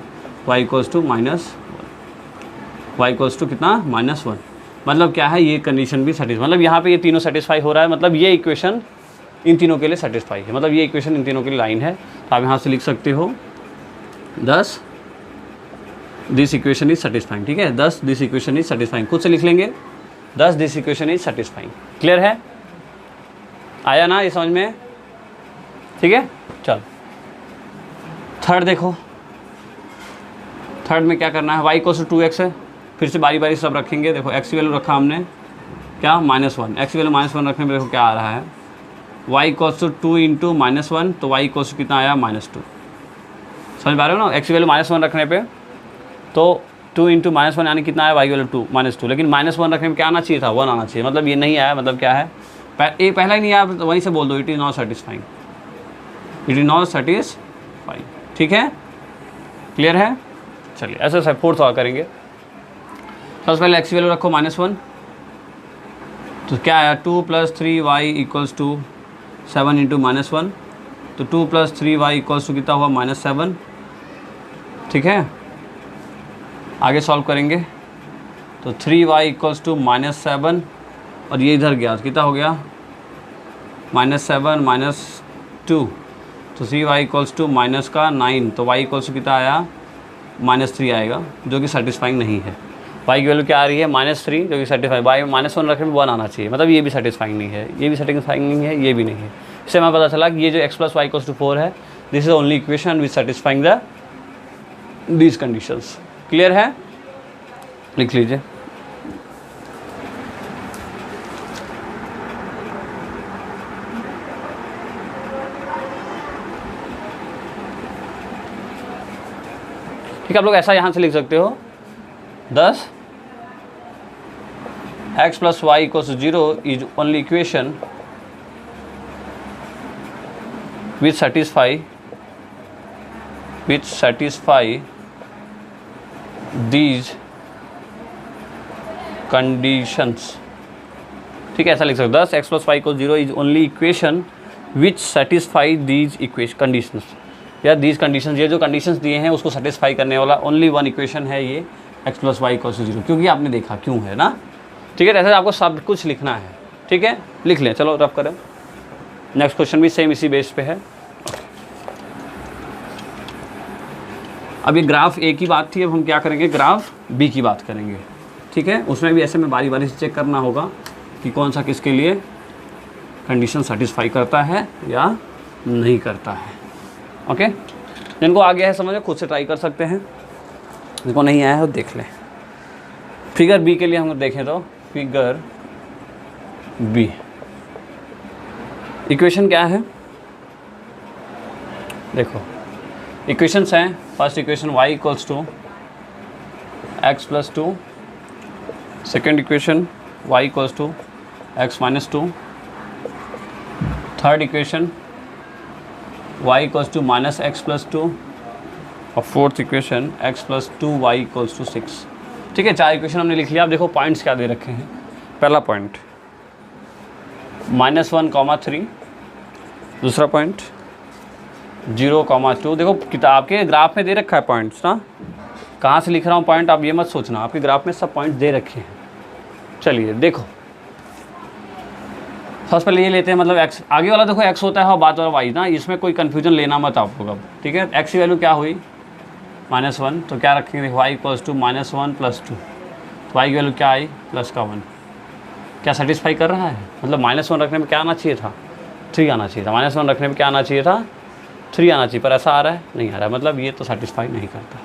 [SPEAKER 1] y = कितना, -1, मतलब क्या है ये कंडीशन भी सेटिस्फाई, मतलब यहाँ पे ये तीनों सेटिस्फाई हो रहा है, मतलब ये इक्वेशन इन तीनों के लिए सेटिस्फाई है, मतलब ये इक्वेशन इन तीनों के लिए लाइन है। तो आप यहाँ से लिख सकते हो 10 दिस इक्वेशन इज सेटिस्फाइंग। ठीक है, 10 दिस इक्वेशन इज सेटिस्फाइंग, खुद से लिख लेंगे 10 this equation is satisfying. Clear है, आया ना ये समझ में, ठीक है। चल थर्ड देखो, थर्ड में क्या करना है, y = 2x है, फिर से बारी बारी सब रखेंगे। देखो x की वैल्यू रखा हमने क्या, -1, x की वैल्यू -1 रखने में देखो क्या आ रहा है, y = 2 × -1, तो y = कितना आया, -2। समझ पा रहे हो ना, x की वैल्यू -1 रखने पे तो 2 × -1 यानी कितना आया, y की वैल्यू -2, लेकिन -1 रखने में क्या आना चाहिए था, 1 आना चाहिए, मतलब ये नहीं आया, मतलब क्या है पहला ही नहीं, आप वहीं से बोल दो it is not satisfying, it is not satisfying. ठीक है, क्लियर है। चलिए ऐसे सब फोर्थ सॉल्व करेंगे। सबसे पहले एक्स की वैल्यू रखो -1, तो क्या आया 2 + 3y = 7 × -1, तो 2 + 3y = कितना हुआ -7। ठीक है, आगे सॉल्व करेंगे तो 3y = -7 और ये इधर गया तो कितना हो गया -7 -2, तो 3y = -9, तो y = कितना आया -3 आएगा, जो कि सेटिस्फाइंग नहीं है। y की वैल्यू क्या आ रही है -3, जो कि सेटिस्फाइंग, y -1 रखने में 1 आना चाहिए, मतलब ये भी सेटिस्फाइंग नहीं है, ये भी सेटिस्फाइंग नहीं है, ये भी नहीं है। इससे हमें पता चला कि ये जो x + y = 4 है, this is only equation which satisfying the these conditions. Clear है, लिख लीजिए। ठीक है, आप लोग ऐसा यहाँ से लिख सकते हो 10 x + y = 0 is only equation which satisfy these conditions। ठीक है, ऐसा लिख सकते हो 10 x + y = 0 is only equation which satisfy these conditions, या these conditions, ये जो कंडीशंस दिए हैं उसको सेटिस्फाई करने वाला ओनली वन इक्वेशन है ये x + y = 0, क्योंकि आपने देखा क्यों है ना। ठीक है, ऐसे आपको सब कुछ लिखना है। ठीक है, लिख लें, चलो रफ करें। नेक्स्ट क्वेश्चन भी सेम इसी बेस पे है। अब ये ग्राफ ए की बात थी, अब हम क्या करेंगे, ग्राफ बी की बात करेंगे। ठीक है, उसमें भी ऐसे में बारी बारी से चेक करना होगा कि कौन सा किसके लिए कंडीशन सेटिस्फाई करता है या नहीं करता है। ओके, जिनको आ गया है समझ, खुद से ट्राई कर सकते हैं, जिनको नहीं आया है वो देख लें। फिगर बी के लिए हम देखें तो फिगर बी इक्वेशन क्या है, देखो इक्वेशंस हैं। First equation y = x + 2, second equation y = x - 2, third equation y = -x + 2 और फोर्थ इक्वेशन x + 2y = 6। ठीक है, 4 इक्वेशन हमने लिख लिया। अब देखो पॉइंट्स क्या दे रखे हैं। पहला पॉइंट -1, 3, दूसरा पॉइंट 0, 2। देखो किताब के ग्राफ में दे रखा है पॉइंट्स ना, कहाँ से लिख रहा हूँ पॉइंट आप ये मत सोचना, आपके ग्राफ में सब पॉइंट दे रखे हैं। चलिए देखो, सबसे पहले ये लेते हैं, मतलब x आगे वाला देखो x होता है और बाद वाला y ना, इसमें कोई कन्फ्यूजन लेना मत आप लोग अब। ठीक है, x की वैल्यू क्या हुई -1, तो क्या रखेंगे, देखो y = -1 + 2, तो y की वैल्यू क्या आई +1। क्या सेटिस्फाई कर रहा है, मतलब -1 रखने में क्या आना चाहिए था, 3 आना चाहिए था। -1 रखने में क्या आना चाहिए था, 3 आना चाहिए, पर ऐसा आ रहा है, नहीं आ रहा है, मतलब ये तो सेटिस्फाई नहीं करता।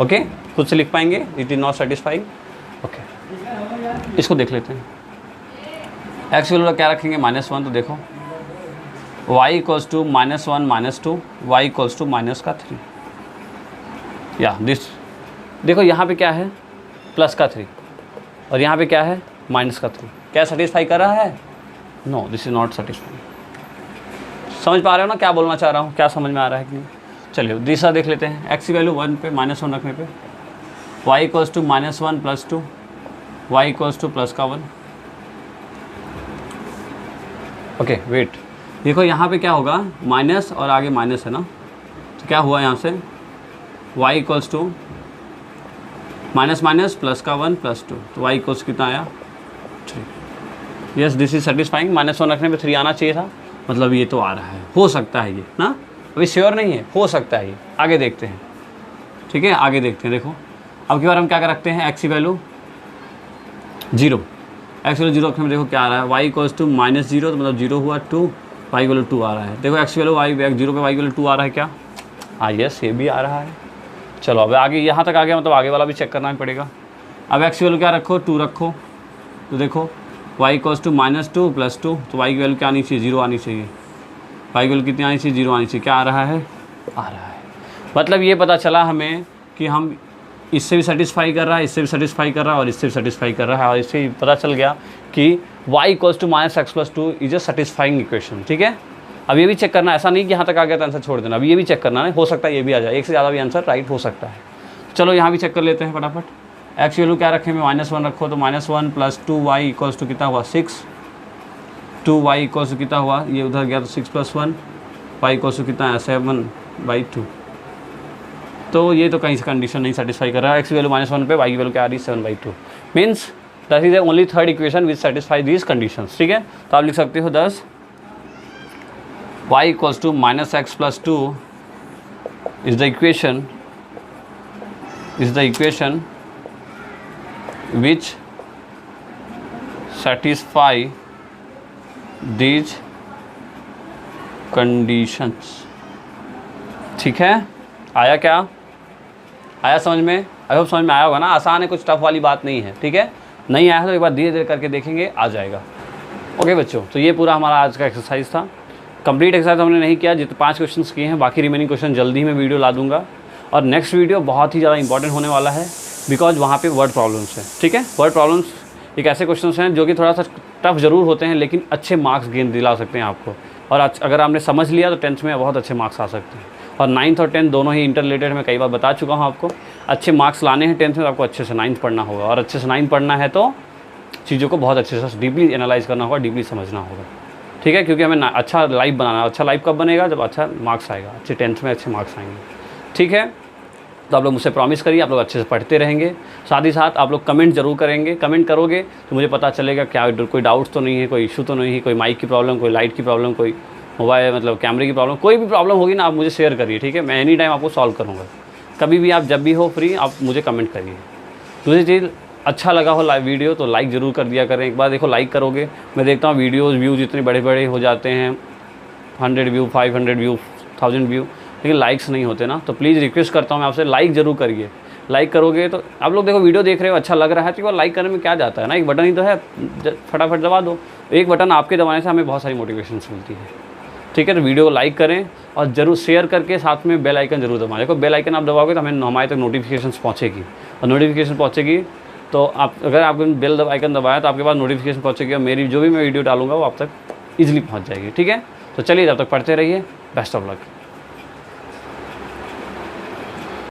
[SPEAKER 1] ओके, खुद से लिख पाएंगे, it is not satisfying. Okay, इसको देख लेते हैं। एक्स की वैल्यू क्या रखेंगे -1, तो देखो y = -1 - 2, y = -3, या दिस देखो यहाँ पे क्या है +3 और यहाँ पे क्या है -3। क्या सेटिस्फाई कर रहा है, no this is not satisfying. समझ पा रहे हो ना क्या बोलना चाह रहा हूँ, क्या समझ में आ रहा है कि नहीं। चलिए दूसरा देख लेते हैं। एक्स की वैल्यू 1 पे -1 रखने पे y = -1 + 2, y = +1। ओके वेट, देखो यहाँ पे क्या होगा, माइनस और आगे माइनस है ना, तो क्या हुआ यहाँ से y = -, +1 + 2, तो y = कितना आया 3। Yes this is satisfying. -1 रखने पे 3 आना चाहिए था, मतलब ये तो आ रहा है, हो सकता है ये ना, अभी श्योर नहीं है, हो सकता है ये, आगे देखते हैं। ठीक है, आगे देखते हैं। देखो अब की बार हम क्या कर रखते हैं, x की वैल्यू 0, x की वैल्यू 0 रखने में देखो क्या आ रहा है, y = -0, तो मतलब 0 हुआ 2, y की वैल्यू 2 आ रहा है। देखो x की वैल्यू 0 पे y की वैल्यू 2 आ रहा है क्या, हाँ यस ये भी आ रहा है। चलो अब आगे यहाँ तक आ गया, मतलब आगे वाला भी चेक करना ही पड़ेगा। अब x की वैल्यू क्या रखो, 2 रखो, तो देखो y = -2 + 2, तो y की वैल्यू क्या आनी चाहिए, 0 आनी चाहिए। y की वैल्यू कितनी आनी चाहिए, 0 आनी चाहिए। क्या आ रहा है, आ रहा है। मतलब ये पता चला हमें कि हम इससे भी सेटिस्फाई कर रहा है, इससे भी सेटिस्फाई कर रहा है और इससे भी सेटिस्फाई कर रहा है। और इससे पता चल गया कि y equals to minus x plus two is a satisfying equation. ठीक है, अब ये भी चेक करना, ऐसा नहीं कि यहाँ तक आ गया तो आंसर छोड़ देना, अब ये भी चेक करना है, हो सकता है ये भी आ जाए, एक से ज़्यादा भी आंसर राइट हो सकता है। चलो यहाँ भी चेक कर लेते हैं फटाफट। एक्स वैल्यू क्या रखें, मैं -1 रखो, तो -1 प्लस 2y इक्वल्स टू कितना हुआ 6, 2y इक्वल्स टू कितना हुआ, ये उधर गया तो 6 + 1, y इक्वल्स टू कितना है 7/2। तो ये तो कहीं से कंडीशन नहीं सेटिस्फाई कर रहा है, एक्स वैल्यू -1 पे y की वैल्यू क्या आ रही है 7/2, means that is the only third equation which satisfy these conditions. ठीक है, तो आप लिख सकते हो 10 y equals to -x + 2 is the equation which satisfy these conditions। ठीक है, आया क्या, आया समझ में? आई होप समझ में आया होगा ना, आसान है, कुछ टफ वाली बात नहीं है। ठीक है, नहीं आया तो एक बार धीरे धीरे करके देखेंगे, आ जाएगा। ओके बच्चों, तो ये पूरा हमारा आज का एक्सरसाइज था। कंप्लीट एक्सरसाइज हमने नहीं किया, जितने 5 क्वेश्चंस किए हैं, बाकी रिमेनिंग क्वेश्चन जल्दी ही मैं वीडियो ला दूंगा। और नेक्स्ट वीडियो बहुत ही ज़्यादा इंपॉर्टेंट होने वाला है, बिकॉज वहाँ पे वर्ड प्रॉब्लम्स हैं। ठीक है, वर्ड प्रॉब्लम्स एक ऐसे क्वेश्चंस हैं जो कि थोड़ा सा टफ ज़रूर होते हैं, लेकिन अच्छे मार्क्स गेन दिला सकते हैं आपको। और अगर आपने समझ लिया तो 10th में बहुत अच्छे मार्क्स आ सकते हैं। और 9th और 10th दोनों ही इंटर रिलेटेड मैं कई बार बता चुका हूँ आपको। अच्छे मार्क्स लाने हैं 10th में, तो आपको अच्छे से 9th पढ़ना होगा, और अच्छे से 9th पढ़ना है तो चीज़ों को बहुत अच्छे से डीपली एनालाइज करना होगा, डीपली समझना होगा। ठीक है, क्योंकि हमें अच्छा लाइफ बनाना है। अच्छा लाइफ कब बनेगा, जब अच्छा मार्क्स आएगा, अच्छे 10th में अच्छे मार्क्स आएंगे। ठीक है, तो आप लोग मुझसे प्रॉमिस करिए, आप लोग अच्छे से पढ़ते रहेंगे। साथ ही साथ आप लोग कमेंट जरूर करेंगे, कमेंट करोगे तो मुझे पता चलेगा क्या कोई डाउट्स तो नहीं है, कोई इशू तो नहीं है, कोई माइक की प्रॉब्लम, कोई लाइट की प्रॉब्लम, कोई मोबाइल मतलब कैमरे की प्रॉब्लम, कोई भी प्रॉब्लम होगी ना, आप मुझे शेयर करिए। ठीक है, मैं एनी टाइम आपको सॉल्व करूँगा। कभी भी आप जब भी हो फ्री, आप मुझे कमेंट करिए। दूसरी चीज़, अच्छा लगा हो लाइव वीडियो तो लाइक ज़रूर कर दिया करें। एक बार देखो लाइक करोगे, मैं देखता हूँ वीडियोज़ व्यूज़ इतने बड़े बड़े हो जाते हैं, 100 व्यू, 500 व्यू, 1000 व्यू, लेकिन लाइक्स नहीं होते ना। तो प्लीज़ रिक्वेस्ट करता हूँ मैं आपसे, लाइक ज़रूर करिए। लाइक करोगे तो आप लोग देखो वीडियो देख रहे हो, अच्छा लग रहा है, तो लाइक करने में क्या जाता है ना, एक बटन ही तो है, फटाफट दबा दो। एक बटन आपके दबाने से हमें बहुत सारी मोटिवेशन मिलती है। ठीक है, तो वीडियो को लाइक करें और ज़रूर शेयर करके साथ में बेल आइकन ज़रूर दबाएं। देखो बेल आइकन आप दबाओगे तो हमारे तक नोटिफिकेशन पहुँचेगी, और नोटिफिकेशन पहुँचेगी तो आप, अगर आपने बेल आइकन दबाया तो आपके पास नोटिफिकेशन पहुँचेगी, और मेरी जो भी मैं वीडियो डालूंगा वो आप तक ईजिली पहुँच जाएगी। ठीक है, तो चलिए जब तक पढ़ते रहिए, बेस्ट ऑफ लक।